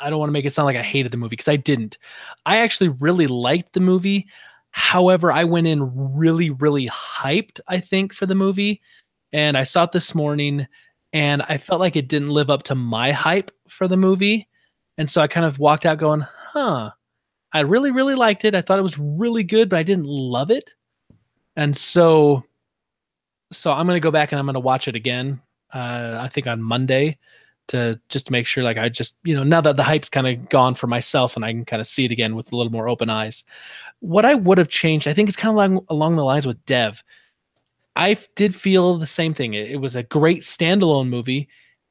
I don't want to make it sound like I hated the movie, because I didn't. I actually really liked the movie. However, I went in really, really hyped, I think, for the movie. And I saw it this morning, and I felt like it didn't live up to my hype for the movie. And so I kind of walked out going, I really, really liked it. I thought it was really good, but I didn't love it. And so I'm going to go back and I'm going to watch it again. I think on Monday to make sure, like, I just, now that the hype's kind of gone for myself and I can kind of see it again with a little more open eyes. What I would have changed, I think it's kind of along the lines with Dev. I did feel the same thing. It was a great standalone movie,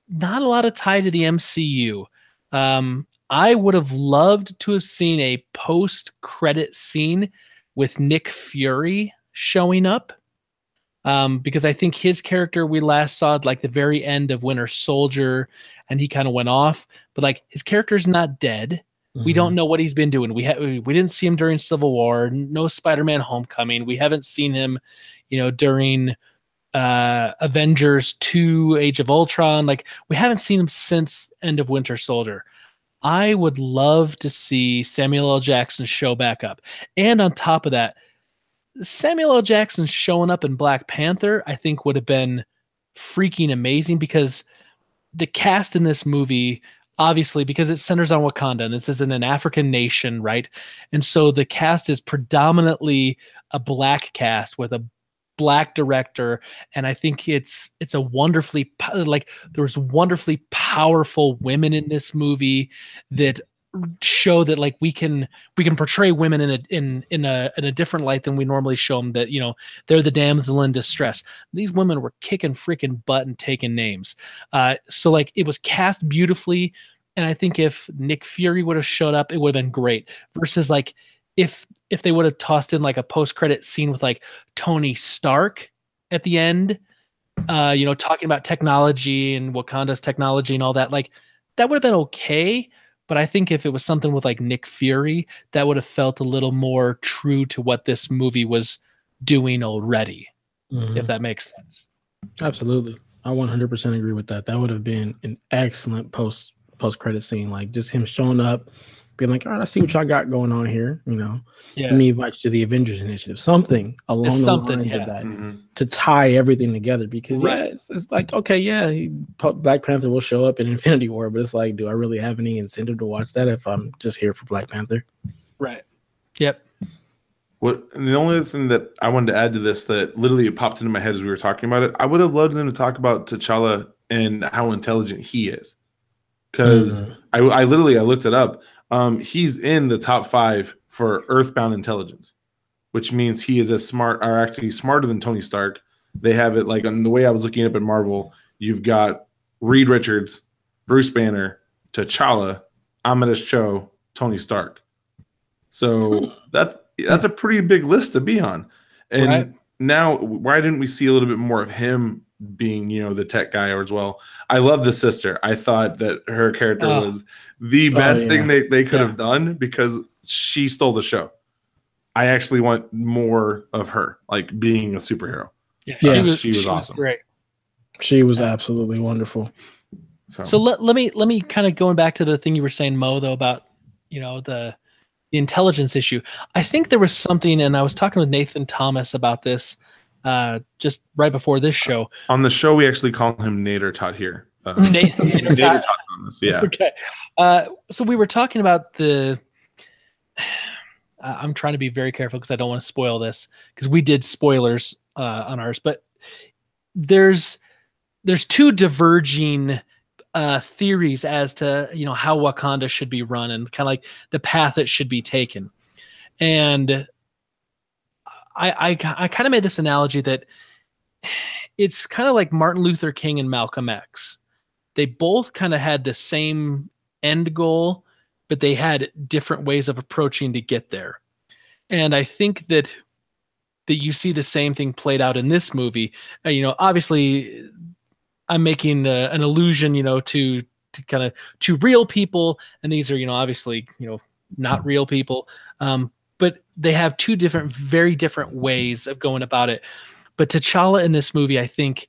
not a lot of tie to the MCU. I would have loved to have seen a post-credit scene with Nick Fury showing up because I think his character we last saw at like the very end of Winter Soldier, and he kind of went off. But like his character's not dead. We don't know what he's been doing. We didn't see him during Civil War. No Spider-Man: Homecoming. We haven't seen him, during Avengers 2: Age of Ultron. Like we haven't seen him since end of Winter Soldier. I would love to see Samuel L. Jackson show back up. And on top of that, Samuel L. Jackson showing up in Black Panther, I think would have been freaking amazing, because the cast in this movie, obviously, because it centers on Wakanda, and this isn't an African nation, right? And so the cast is predominantly a black cast with a black director, and I think it's a wonderfully, like, there's wonderfully powerful women in this movie that show that like we can portray women in a different light than we normally show them, that they're the damsel in distress. These women were kicking freaking butt and taking names, so like it was cast beautifully. And I think if Nick Fury would have showed up, it would have been great, versus like if they would have tossed in like a post-credit scene with like Tony Stark at the end, talking about technology and Wakanda's technology and all that, like that would have been okay. But I think if it was something with like Nick Fury, that would have felt a little more true to what this movie was doing already, if that makes sense. Absolutely. I 100% agree with that. That would have been an excellent post-credit scene. Like just him showing up, being like, all right, I see what y'all got going on here. Let me invite you to the Avengers Initiative. Something along the lines of that to tie everything together. Because it's like, okay, Black Panther will show up in Infinity War, but it's like, do I really have any incentive to watch that if I'm just here for Black Panther? Right. Yep. And the only other thing that I wanted to add to this that literally popped into my head as we were talking about it, I would have loved them to talk about T'Challa and how intelligent he is. Because I looked it up. He's in the top 5 for Earthbound intelligence, which means he is actually smarter than Tony Stark. They have it like, on the way I was looking up at Marvel, you've got Reed Richards, Bruce Banner, T'Challa, Amadeus Cho, Tony Stark. So that's a pretty big list to be on. And now, why didn't we see a little bit more of him being, the tech guy as well? I love the sister. I thought that her character was the best thing they could have done, because she stole the show. I actually want more of her, like being a superhero. She was awesome. Great. She was absolutely wonderful. So let me kind of going back to the thing you were saying, Mo, though, about the intelligence issue. I think there was something, and I was talking with Nathan Thomas about this just right before this show. On the show, we actually call him Nader Tot here. Nader Tot Thomas, yeah. Okay. So we were talking about I'm trying to be very careful because I don't want to spoil this, because we did spoilers on ours, but there's 2 diverging theories as to how Wakanda should be run and kind of like the path it should be taken. And I kind of made this analogy that it's kind of like Martin Luther King and Malcolm X. They both kind of had the same end goal, but they had different ways of approaching to get there. And I think that you see the same thing played out in this movie. Obviously I'm making an allusion, to kind of to real people, and these are, obviously, not real people. But they have 2 very different ways of going about it. But T'Challa in this movie, I think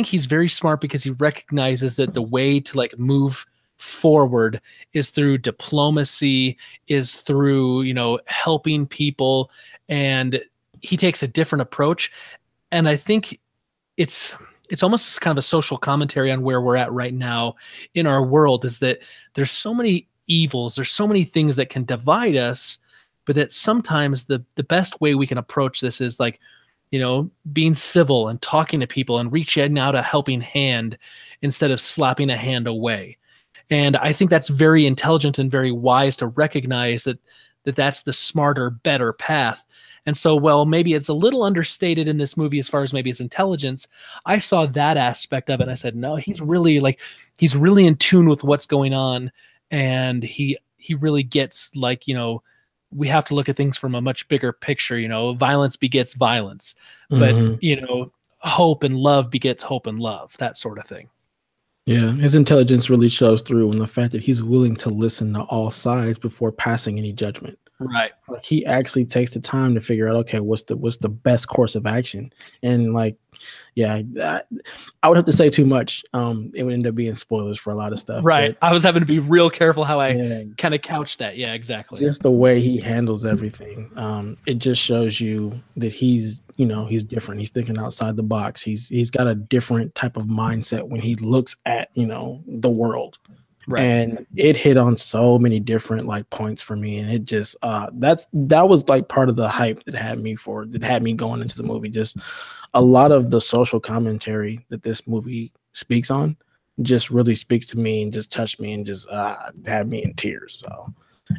he's very smart, because he recognizes that the way to like move forward is through diplomacy, is through, helping people. And he takes a different approach. And I think it's almost kind of a social commentary on where we're at right now in our world, is that there's so many evils, there's so many things that can divide us, but that sometimes the best way we can approach this is like, being civil and talking to people and reaching out a helping hand instead of slapping a hand away. And I think that's very intelligent and very wise to recognize that's the smarter, better path. And so, well, maybe it's a little understated in this movie as far as maybe his intelligence. I saw that aspect of it, and I said, no, he's really in tune with what's going on, and he really gets like, we have to look at things from a much bigger picture. Violence begets violence, but hope and love begets hope and love, that sort of thing. Yeah, his intelligence really shows through in the fact that he's willing to listen to all sides before passing any judgment. Right. Like, he actually takes the time to figure out, okay, what's the best course of action. And like, yeah, I would have to say too much. It would end up being spoilers for a lot of stuff. Right. I was having to be real careful how I Yeah. kind of couch that. Yeah, exactly. Just the way he handles everything. It just shows you that he's different. He's thinking outside the box. He's got a different type of mindset when he looks at, the world. Right. And it hit on so many different like points for me, and it just that was like part of the hype that had me going into the movie. Just a lot of the social commentary that this movie speaks on just really speaks to me and just touched me and just had me in tears. So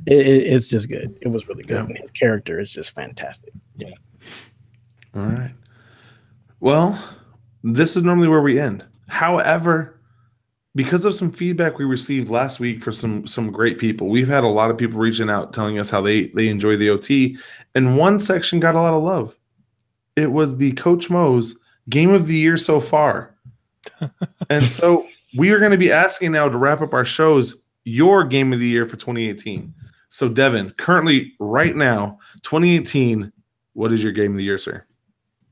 it's just good. It was really good. Yeah. His character is just fantastic. Yeah. All right. Well, this is normally where we end. However, because of some feedback we received last week for some great people, we've had a lot of people reaching out telling us how they enjoy the OT, and one section got a lot of love. It was the Coach Mo's Game of the Year so far. And so we are going to be asking now to wrap up our shows your Game of the Year for 2018. So Devin, currently right now, 2018, what is your Game of the Year, sir?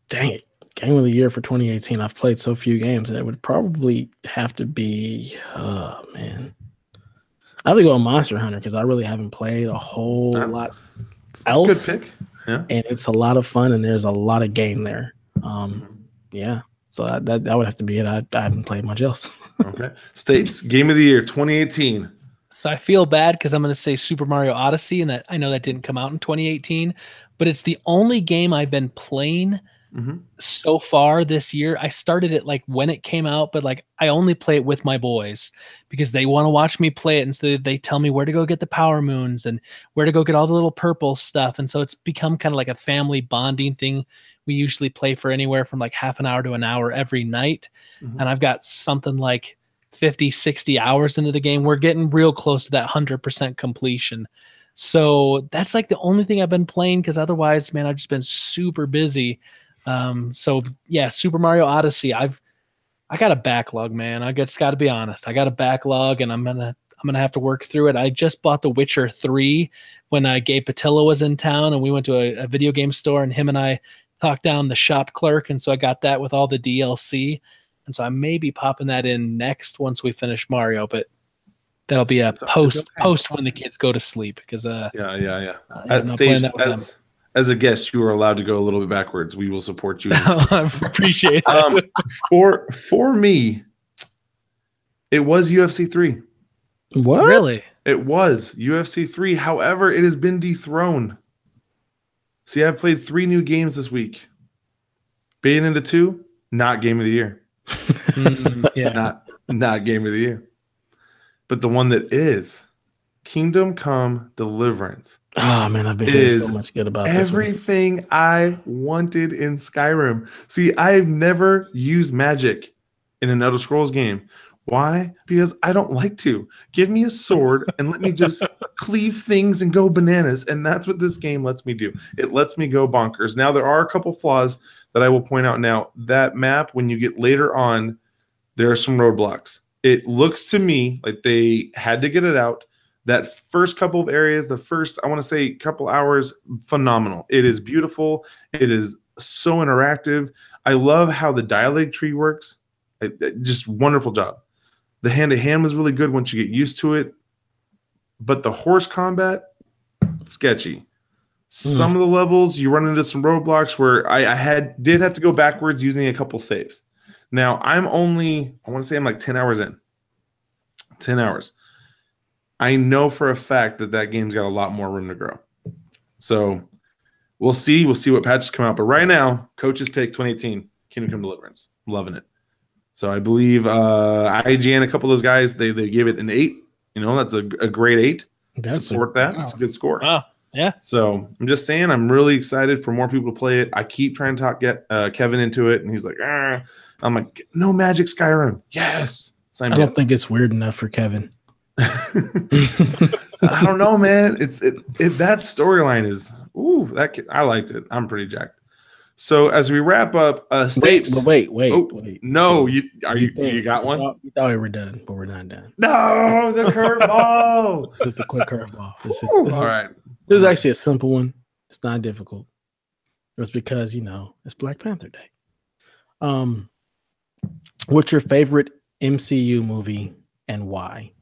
Dang it. Game of the Year for 2018. I've played so few games, and it would probably have to be, I have to go with Monster Hunter because I really haven't played a whole lot else. Good pick. Yeah. And it's a lot of fun, and there's a lot of game there. Yeah. So that would have to be it. I haven't played much else. Okay. Stapes, Game of the Year 2018. So I feel bad because I'm going to say Super Mario Odyssey, and that I know that didn't come out in 2018, but it's the only game I've been playing so far this year. I started it like when it came out, but like I only play it with my boys because they want to watch me play it, and so they tell me where to go get the power moons and where to go get all the little purple stuff. And so it's become kind of like a family bonding thing. We usually play for anywhere from like half an hour to an hour every night, and I've got something like 50, 60 hours into the game. We're getting real close to that 100% completion. So that's like the only thing I've been playing, because otherwise, man, I've just been super busy. So yeah, Super Mario Odyssey. I got a backlog, man. I just got to be honest. I got a backlog, and I'm gonna have to work through it. I just bought The Witcher 3 when Gabe Patilla was in town, and we went to a video game store, and him and I talked down the shop clerk, and so I got that with all the DLC, and so I may be popping that in next once we finish Mario, but that'll be a post when the kids go to sleep, because yeah. At Staves, as a guest, you are allowed to go a little bit backwards. We will support you. I appreciate that. For me, it was UFC 3. What? Really? It was UFC 3. However, it has been dethroned. See, I've played 3 new games this week. Bayonetta 2, not Game of the Year. Yeah. Not Game of the Year. But the one that is Kingdom Come Deliverance. Oh man, I've been hearing so much good about everything I wanted in Skyrim. See, I've never used magic in an Elder Scrolls game. Why? Because I don't like to. Give me a sword and let me just cleave things and go bananas. And that's what this game lets me do. It lets me go bonkers. Now, there are a couple flaws that I will point out now. That map, when you get later on, there are some roadblocks. It looks to me like they had to get it out. That first couple of areas, the first, I want to say, couple hours, phenomenal. It is beautiful. It is so interactive. I love how the dialogue tree works. Just wonderful job. The hand-to-hand was really good once you get used to it. But the horse combat, sketchy. Some of the levels, you run into some roadblocks where I did have to go backwards using a couple saves. Now, I'm like 10 hours in. 10 hours. I know for a fact that game's got a lot more room to grow. So we'll see. We'll see what patches come out. But right now, Coach's pick 2018, Kingdom Come Deliverance. I'm loving it. So I believe IGN, a couple of those guys, they gave it an 8. You know, that's a grade 8. Support that. Wow. It's a good score. Wow. Yeah. So I'm just saying, I'm really excited for more people to play it. I keep trying to get Kevin into it, and he's like, ah. I'm like, no Magic Skyrim. Yes. I don't think it's weird enough for Kevin. I don't know, man. That storyline is I liked it. I'm pretty jacked. So as we wrap up, Stapes. Wait. No, So do you got one? You thought we were done, but we're not done. No, the curveball. Just a quick curveball. All right. This is actually a simple one. It's not difficult. It's because it's Black Panther Day. What's your favorite MCU movie and why?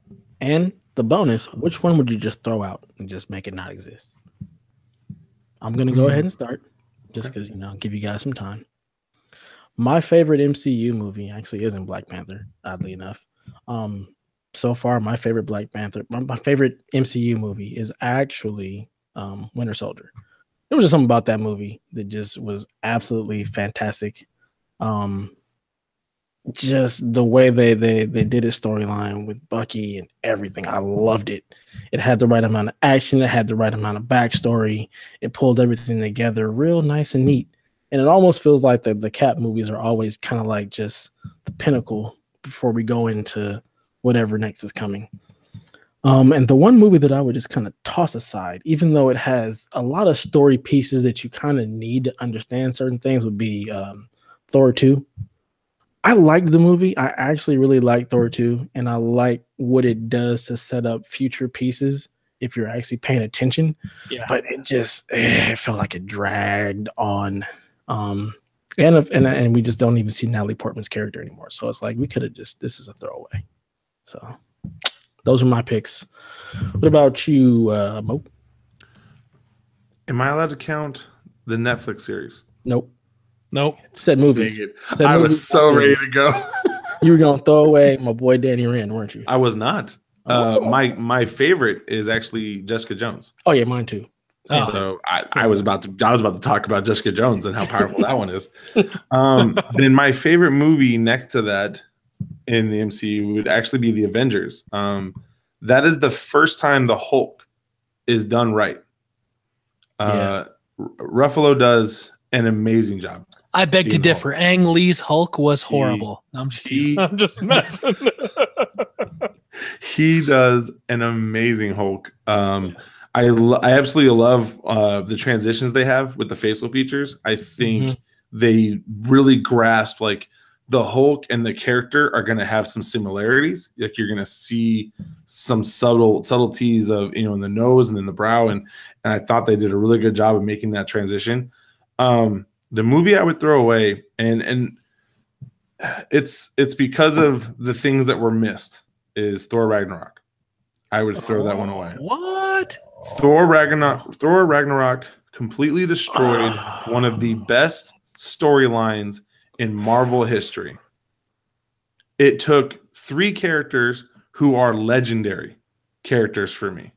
And the bonus, which one would you just throw out and just make it not exist? I'm gonna go ahead and start, just because give you guys some time. My favorite MCU movie actually isn't Black Panther, oddly enough. So far, my favorite my favorite MCU movie is actually Winter Soldier. There was just something about that movie that just was absolutely fantastic. Just the way they did his storyline with Bucky and everything. I loved it. It had the right amount of action. It had the right amount of backstory. It pulled everything together real nice and neat. And it almost feels like the Cap movies are always kind of like just the pinnacle before we go into whatever next is coming. And the one movie that I would just kind of toss aside, even though it has a lot of story pieces that you kind of need to understand certain things, would be Thor 2. I liked the movie. I actually really liked Thor 2, and I like what it does to set up future pieces if you're actually paying attention. Yeah. But it felt like it dragged on. And we just don't even see Natalie Portman's character anymore. So it's like we could have this is a throwaway. So those are my picks. What about you, Mo? Am I allowed to count the Netflix series? Nope. Said movies. Dang it. I was so ready to go. You were gonna throw away my boy Danny Rand, weren't you? I was not. My favorite is actually Jessica Jones. Oh yeah, mine too. So I was about to talk about Jessica Jones and how powerful that one is. Then my favorite movie next to that in the MCU would actually be the Avengers. That is the first time the Hulk is done right. Ruffalo does an amazing job. I beg to differ. Ang Lee's Hulk was horrible. I'm just messing. He does an amazing Hulk. I absolutely love the transitions they have with the facial features. I think they really grasp like the Hulk and the character are going to have some similarities. Like you're going to see some subtleties of in the nose and in the brow, and I thought they did a really good job of making that transition. The movie I would throw away, and it's because of the things that were missed, is Thor Ragnarok. I would throw that one away. What? Thor Ragnarok completely destroyed one of the best storylines in Marvel history. It took 3 characters who are legendary characters for me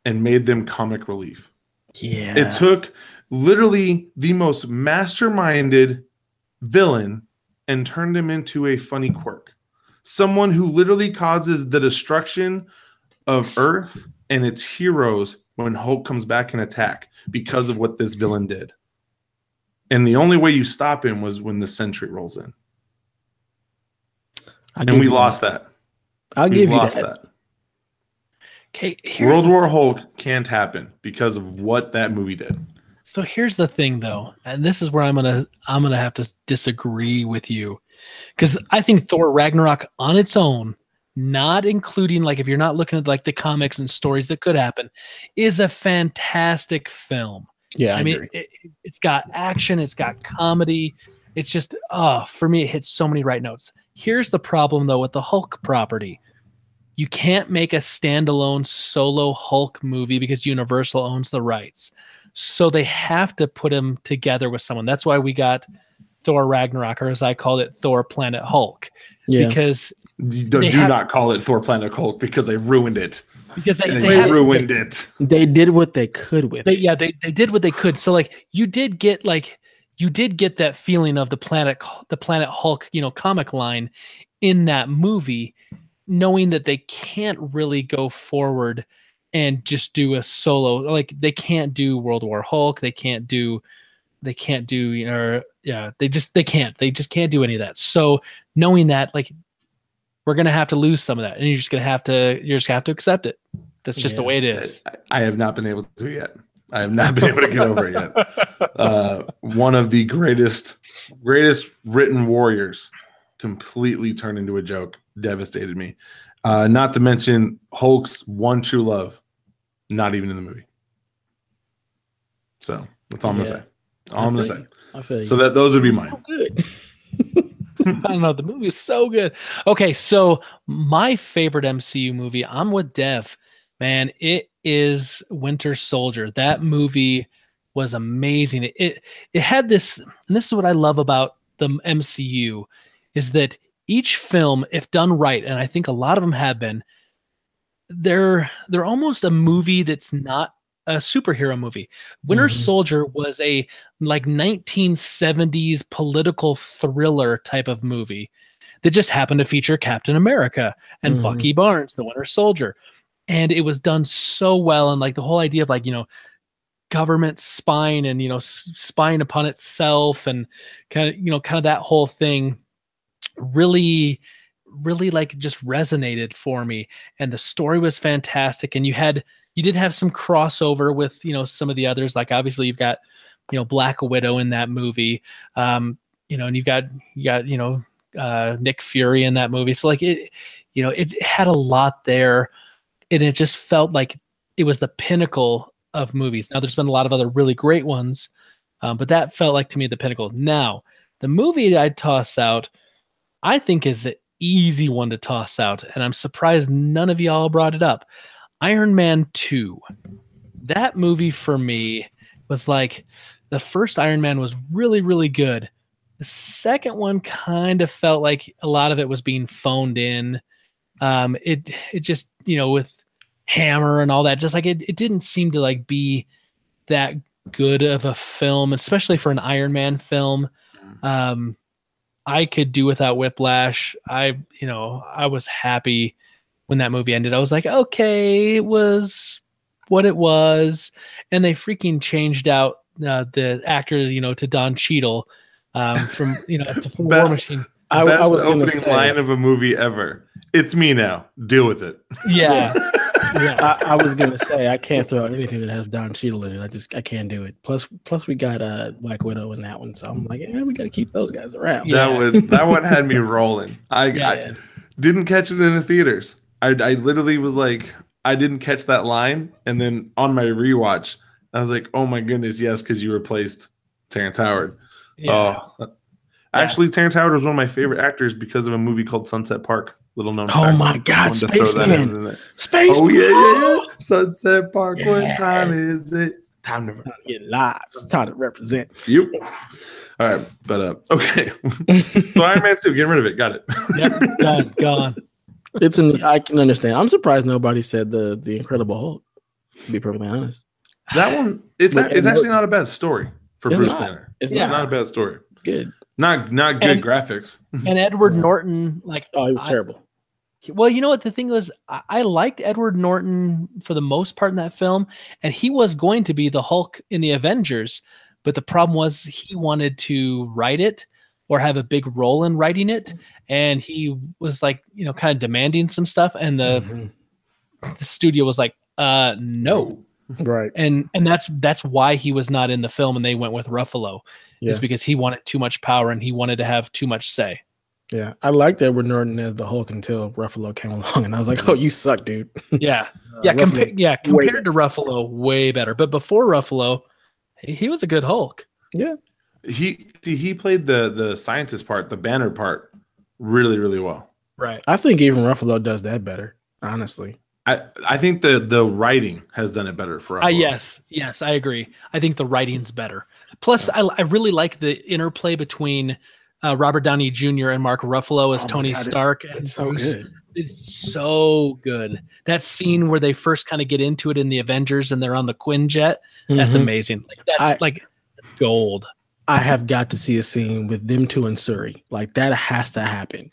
and made them comic relief. Yeah. It took literally the most masterminded villain and turned him into a funny quirk. Someone who literally causes the destruction of Earth and its heroes when Hulk comes back and attack because of what this villain did. And the only way you stop him was when the Sentry rolls in. And we lost that. I'll give you that. Okay, World War Hulk can't happen because of what that movie did. So here's the thing, though, and this is where I'm gonna have to disagree with you, because I think Thor Ragnarok on its own, not including like if you're not looking at like the comics and stories that could happen, is a fantastic film. Yeah, I mean, it's got action, it's got comedy. It's just, for me, it hits so many right notes. Here's the problem, though, with the Hulk property. You can't make a standalone solo Hulk movie because Universal owns the rights. So they have to put him together with someone. That's why we got Thor Ragnarok, or as I called it, Thor Planet Hulk. Yeah. Because do not call it Thor Planet Hulk because they ruined it. Because they ruined it. They did what they could with it. Yeah, they did what they could. So like you did get that feeling of the Planet Hulk, comic line in that movie, knowing that they can't really go forward and just do a solo. Like they can't do World War Hulk. They just can't do any of that. So knowing that, like, we're gonna have to lose some of that, and you're just gonna have to accept it. That's just the way it is. I have not been able to yet. I have not been able to get over it yet. One of the greatest written warriors completely turned into a joke. Devastated me. Not to mention Hulk's One True Love, not even in the movie. So that's all I'm gonna say. All I'm gonna say. I feel so that those would be mine. So good. I don't know. The movie is so good. Okay, so my favorite MCU movie, I'm with Dev. Man, it is Winter Soldier. That movie was amazing. It had this, and this is what I love about the MCU, is that each film, if done right, and I think a lot of them have been, they're almost a movie that's not a superhero movie. Winter Soldier was a like 1970s political thriller type of movie that just happened to feature Captain America and Bucky Barnes, the Winter Soldier. And it was done so well. And like the whole idea of like, you know, government spying and, you know, spying upon itself and kind of that whole thing really like just resonated for me. And the story was fantastic. And you did have some crossover with, you know, some of the others. Like obviously you've got, you know, Black Widow in that movie. You know, and you got, you know, Nick Fury in that movie. So like it, you know, it had a lot there. And it just felt like it was the pinnacle of movies. Now, there's been a lot of other really great ones, but that felt like to me the pinnacle. Now, the movie I'd toss out, I think is an easy one to toss out, and I'm surprised none of y'all brought it up. Iron Man 2. That movie for me was like, the first Iron Man was really, really good. The second one kind of felt like a lot of it was being phoned in. It just, you know, with Hammer and all that, just like it didn't seem to like be that good of a film, especially for an Iron Man film. I could do without Whiplash. I was happy when that movie ended. I was like, okay, it was what it was. And they freaking changed out the actor, you know, to Don Cheadle from, you know, to War Machine. I was opening line of a movie ever. It's me now. Deal with it. Yeah. Yeah. I was gonna say I can't throw out anything that has Don Cheadle in it. I can't do it. Plus we got Black Widow in that one, so I'm like, yeah, we got to keep those guys around. Yeah. That one had me rolling. I didn't catch it in the theaters. I literally was like, I didn't catch that line, and then on my rewatch, I was like, oh my goodness, yes, because you replaced Terrence Howard. Yeah. Actually, Terrence Howard was one of my favorite actors because of a movie called Sunset Park. Little known. Oh my God, Spaceman! Spaceman! Oh yeah. Sunset Park. Yeah. What time is it? Time to get live. It's time to represent. Yep. All right, but okay. So Iron Man 2, get rid of it.Got it. Yep, gone. I can understand. I'm surprised nobody said the Incredible Hulk. To be perfectly honest, that one it's actually not a bad story for Bruce Banner. It's not a bad story. Good. Not good graphics. And Edward Norton, like, oh, he was terrible. Well, you know what the thing was, I liked Edward Norton for the most part in that film, and he was going to be the Hulk in the Avengers, but the problem was he wanted to write it or have a big role in writing it, and he was like, you know, kind of demanding some stuff, and the studio was like, no. Right. And that's why he was not in the film, and they went with Ruffalo. Is because he wanted too much power and he wanted to have too much say. Yeah, I liked Edward Norton as the Hulk until Ruffalo came along, and I was like, "Oh, you suck, dude." Yeah, compared to Ruffalo, way better. But before Ruffalo, he was a good Hulk. Yeah, he played the scientist part, the Banner part, really, really well. Right. I think even Ruffalo does that better, honestly. I think the writing has done it better for us. Yes, I agree. I think the writing's better. Plus, I really like the interplay between Robert Downey Jr. and Mark Ruffalo as Tony Stark. It's so good. It's so good. That scene where they first kind of get into it in the Avengers and they're on the Quinjet, that's amazing. Like that's like gold. I have got to see a scene with them two and Suri. Like that has to happen.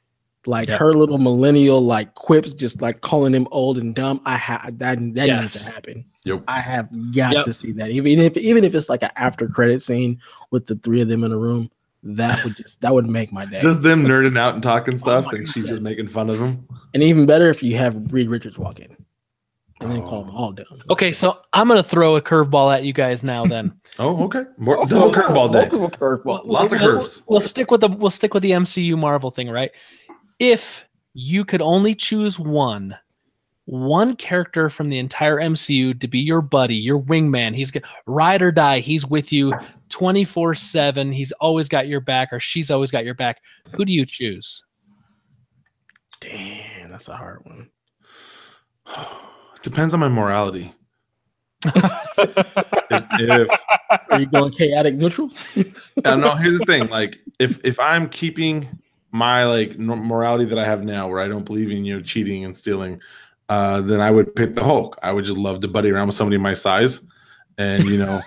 Like her little millennial like quips, just like calling him old and dumb. That needs to happen. Yep. I have got to see that. Even if it's like an after credit scene with the three of them in a room, that would make my day. Just them nerding out and talking stuff, and she's just making fun of them. And even better if you have Reed Richards walk in. and then call them all down. Okay, so I'm gonna throw a curveball at you guys now. Then Oh, okay. Double curveball day. Multiple curveballs. Lots of curves. We'll stick with the MCU Marvel thing, right? If you could only choose one character from the entire MCU to be your buddy, your wingman, he's ride or die, he's with you 24/7, he's always got your back, or she's always got your back. Who do you choose? Damn, that's a hard one. It depends on my morality. if Are you going chaotic neutral? no, here's the thing. Like, if I'm keeping my like morality that I have now, where I don't believe in cheating and stealing, then I would pick the Hulk. I would just love to buddy around with somebody my size, and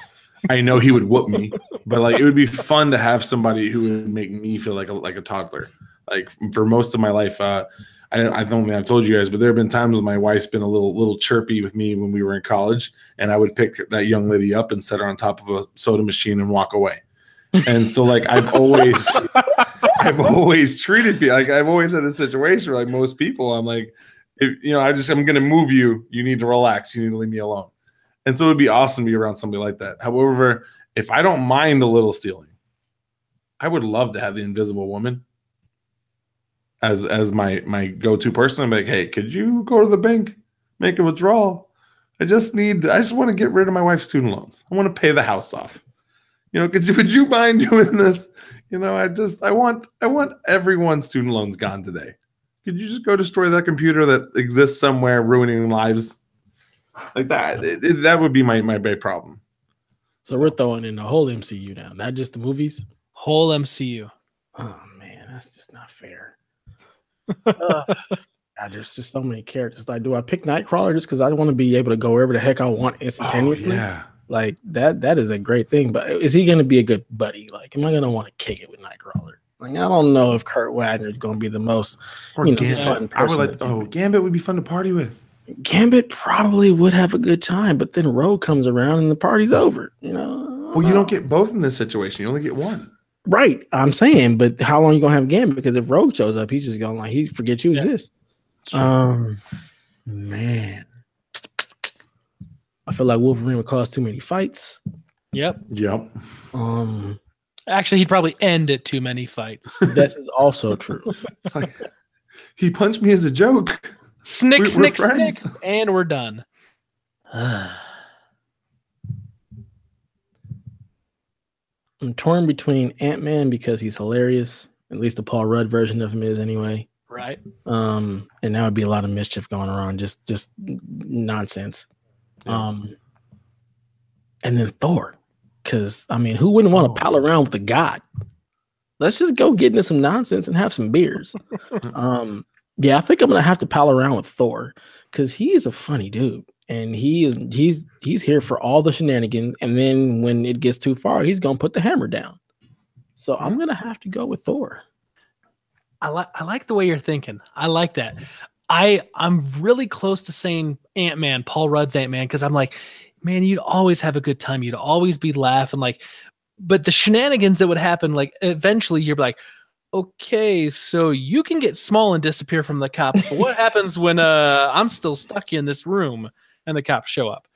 I know he would whoop me, but like it would be fun to have somebody who would make me feel like a toddler. Like for most of my life, I don't think I've told you guys, but there have been times when my wife's been a little chirpy with me when we were in college, and I would pick that young lady up and set her on top of a soda machine and walk away. And so like I've always treated people like I've always had this situation where like most people, I'm like, I'm gonna move you. You need to relax. You need to leave me alone. And so it would be awesome to be around somebody like that. However, if I don't mind a little stealing, I would love to have the Invisible Woman as my go-to person. I'm like, hey, could you go to the bank, make a withdrawal? I just want to get rid of my wife's student loans. I want to pay the house off. Would you mind doing this? I want everyone's student loans gone today. Could you just go destroy that computer that exists somewhere, ruining lives? Like that. That would be my big problem. So we're throwing in the whole MCU now, not just the movies. Whole MCU. Oh man, that's just not fair. There's just so many characters. Like, do I pick Nightcrawler just because I want to be able to go wherever the heck I want instantaneously? Oh, yeah. Like that is a great thing. But is he going to be a good buddy? Like, am I going to want to kick it with Nightcrawler? Like, I don't know if Kurt Wagner is going to be the most fun person. I would like. Gambit would be fun to party with. Gambit probably would have a good time, but then Rogue comes around and the party's over. Well, you don't get both in this situation. You only get one. Right, I'm saying, but how long are you gonna have Gambit? Because if Rogue shows up, he's just gonna he forget you exist. Man, I feel like Wolverine would cause too many fights. Yep. Actually, he'd probably end at too many fights. That is also true. It's like, he punched me as a joke. Snick, and we're done. I'm torn between Ant-Man because he's hilarious. At least the Paul Rudd version of him is anyway. Right. And that would be a lot of mischief going around, just nonsense. Yeah. And then Thor, because who wouldn't want to pal around with a god? Let's just go get into some nonsense and have some beers. Yeah, I think I'm gonna have to pal around with Thor because he is a funny dude. And he's here for all the shenanigans, and then when it gets too far, he's gonna put the hammer down. So I'm gonna have to go with Thor. I like the way you're thinking. I like that. I'm really close to saying Ant-Man, Paul Rudd's Ant-Man, because I'm like, man, you'd always have a good time. You'd always be laughing, but the shenanigans that would happen, like eventually you're like, okay, so you can get small and disappear from the cops. But what happens when I'm still stuck in this room? And the cops show up.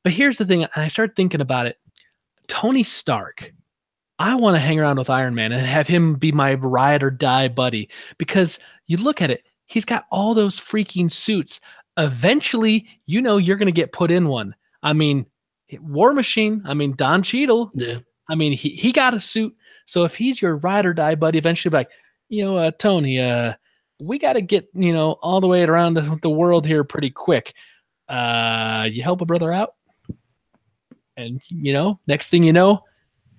But here's the thing, and I started thinking about it. Tony Stark, I want to hang around with Iron Man and have him be my ride or die buddy, because you look at it, he's got all those freaking suits. Eventually, you're going to get put in one. War Machine, Don Cheadle, yeah. He got a suit. So if he's your ride or die buddy, eventually like, Tony, we got to get, all the way around the world here pretty quick. You help a brother out, and next thing you know,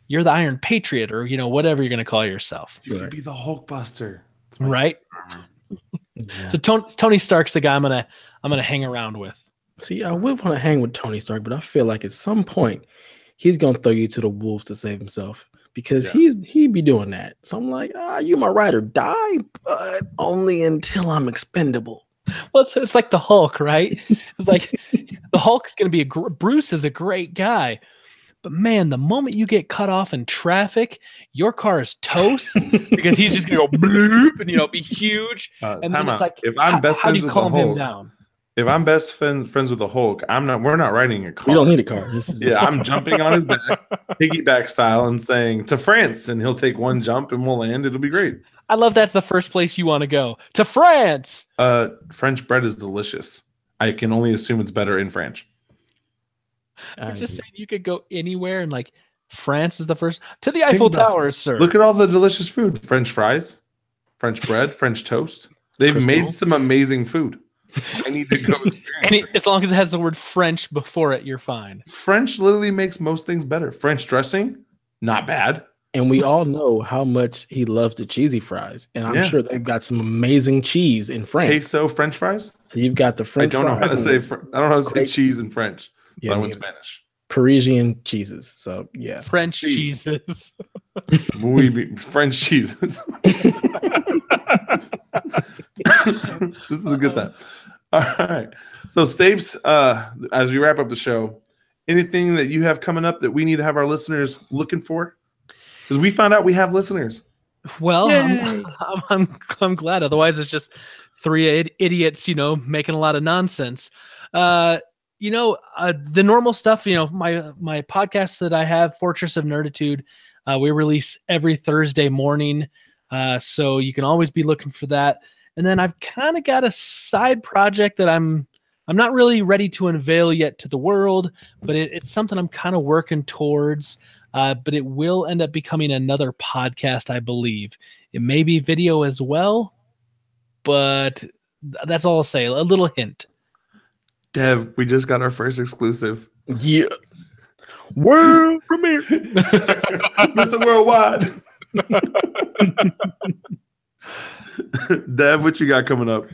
you're the Iron Patriot, or whatever you're gonna call yourself. You could be the Hulkbuster, right? Yeah. So Tony Stark's the guy I'm gonna hang around with. See, I would want to hang with Tony Stark, but I feel like at some point he's gonna throw you to the wolves to save himself, because he'd be doing that. So I'm like, you my ride or die, but only until I'm expendable. Well, it's like the Hulk, right? It's like the Hulk is going to be Bruce is a great guy, but man, the moment you get cut off in traffic, your car is toast because he's just going to go bloop and be huge. And then it's like, if I'm best how do friends you with calm the Hulk, him down? if I'm best friends with the Hulk, we're not riding a car. We don't need a car. Yeah, I'm jumping on his back, piggyback style, and saying to France, and he'll take one jump and we'll land. It'll be great. I love that's the first place you want to go. To France. French bread is delicious. I can only assume it's better in French. I'm just saying you could go anywhere and like France is the first to the Eiffel Tower, sir. Look at all the delicious food. French fries, French bread, French toast. They've made some amazing food. I need to go experience as long as it has the word French before it, you're fine. French literally makes most things better. French dressing, not bad. And we all know how much he loves the cheesy fries. And I'm sure they've got some amazing cheese in France. Queso French fries? So you've got the French fries. I don't know how to say cheese in French. So I went Spanish. Parisian cheeses. So yeah. French cheeses. French cheeses. This is a good time. All right. So Stapes, as we wrap up the show, anything that you have coming up that we need to have our listeners looking for? Because we found out we have listeners. Well, I'm glad. Otherwise, it's just three idiots, making a lot of nonsense. The normal stuff. My podcast that I have, Fortress of Nerditude, we release every Thursday morning, so you can always be looking for that. And then I've kind of got a side project that I'm not really ready to unveil yet to the world, but it's something I'm kind of working towards. But it will end up becoming another podcast, I believe. It may be video as well, but that's all I'll say. A little hint. Dev, we just got our first exclusive. Yeah. World premiere. Mr. Worldwide. Dev, what you got coming up?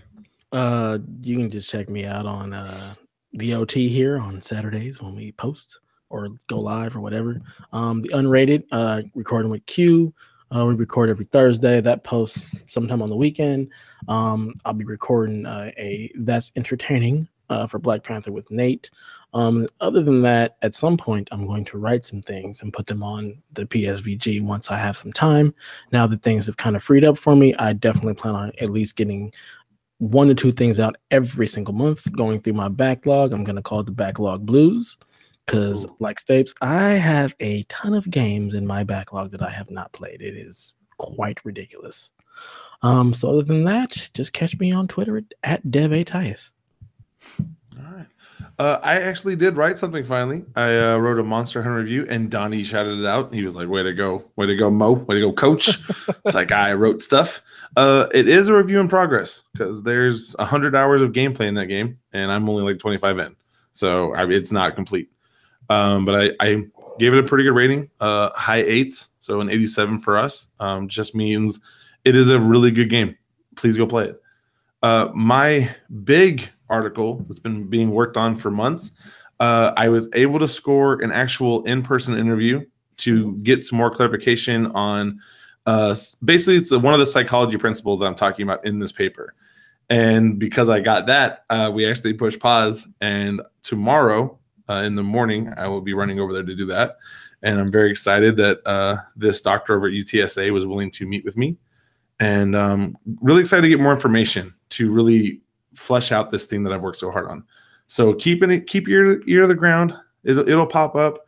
You can just check me out on the OT here on Saturdays when we post or go live or whatever. The Unrated, recording with Q. We record every Thursday. That posts sometime on the weekend. I'll be recording a That's Entertaining for Black Panther with Nate. Other than that, at some point, I'm going to write some things and put them on the PSVG once I have some time. Now that things have kind of freed up for me, I definitely plan on at least getting 1 to 2 things out every single month, going through my backlog. I'm going to call it the Backlog Blues because, like Stapes, I have a ton of games in my backlog that I have not played. It is quite ridiculous. So other than that, just catch me on Twitter at DevATias. All right. I actually did write something finally. I wrote a Monster Hunter review, and Donnie shouted it out. He was like, way to go, Mo, way to go, coach. It's like, I wrote stuff. It is a review in progress because there's 100 hours of gameplay in that game, and I'm only like 25 in. So it's not complete. But I gave it a pretty good rating, high 8s, so an 87 for us. Just means it is a really good game. Please go play it. My big article that's been being worked on for months, I was able to score an actual in-person interview to get some more clarification on basically it's one of the psychology principles that I'm talking about in this paper. And because I got that, we actually pushed pause, and tomorrow in the morning I will be running over there to do that. And I'm very excited that this doctor over at UTSA was willing to meet with me, and really excited to get more information to really flesh out this thing that I've worked so hard on. So keep your ear to the ground. It'll pop up.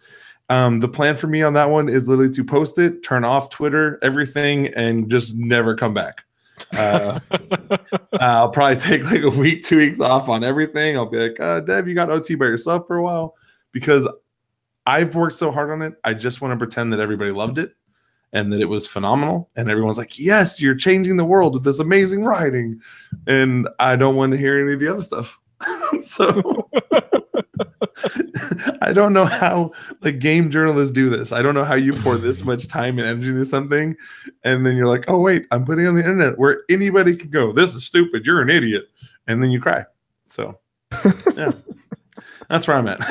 The plan for me on that one is literally to post it, turn off Twitter, everything, and just never come back. I'll probably take like a week, 2 weeks off on everything. I'll be like, Dev, you got OT by yourself for a while, because I've worked so hard on it. I just want to pretend that everybody loved it and that it was phenomenal. And everyone's like, yes, you're changing the world with this amazing writing. And I don't want to hear any of the other stuff. So I don't know how like game journalists do this. I don't know how you pour this much time and energy into something, and then you're like, oh wait, I'm putting it on the internet where anybody can go, this is stupid, you're an idiot, and then you cry. So yeah, that's where I'm at.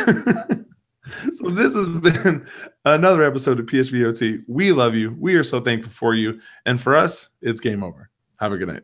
So this has been another episode of PSVG OT. We love you. We are so thankful for you. And for us, it's game over. Have a good night.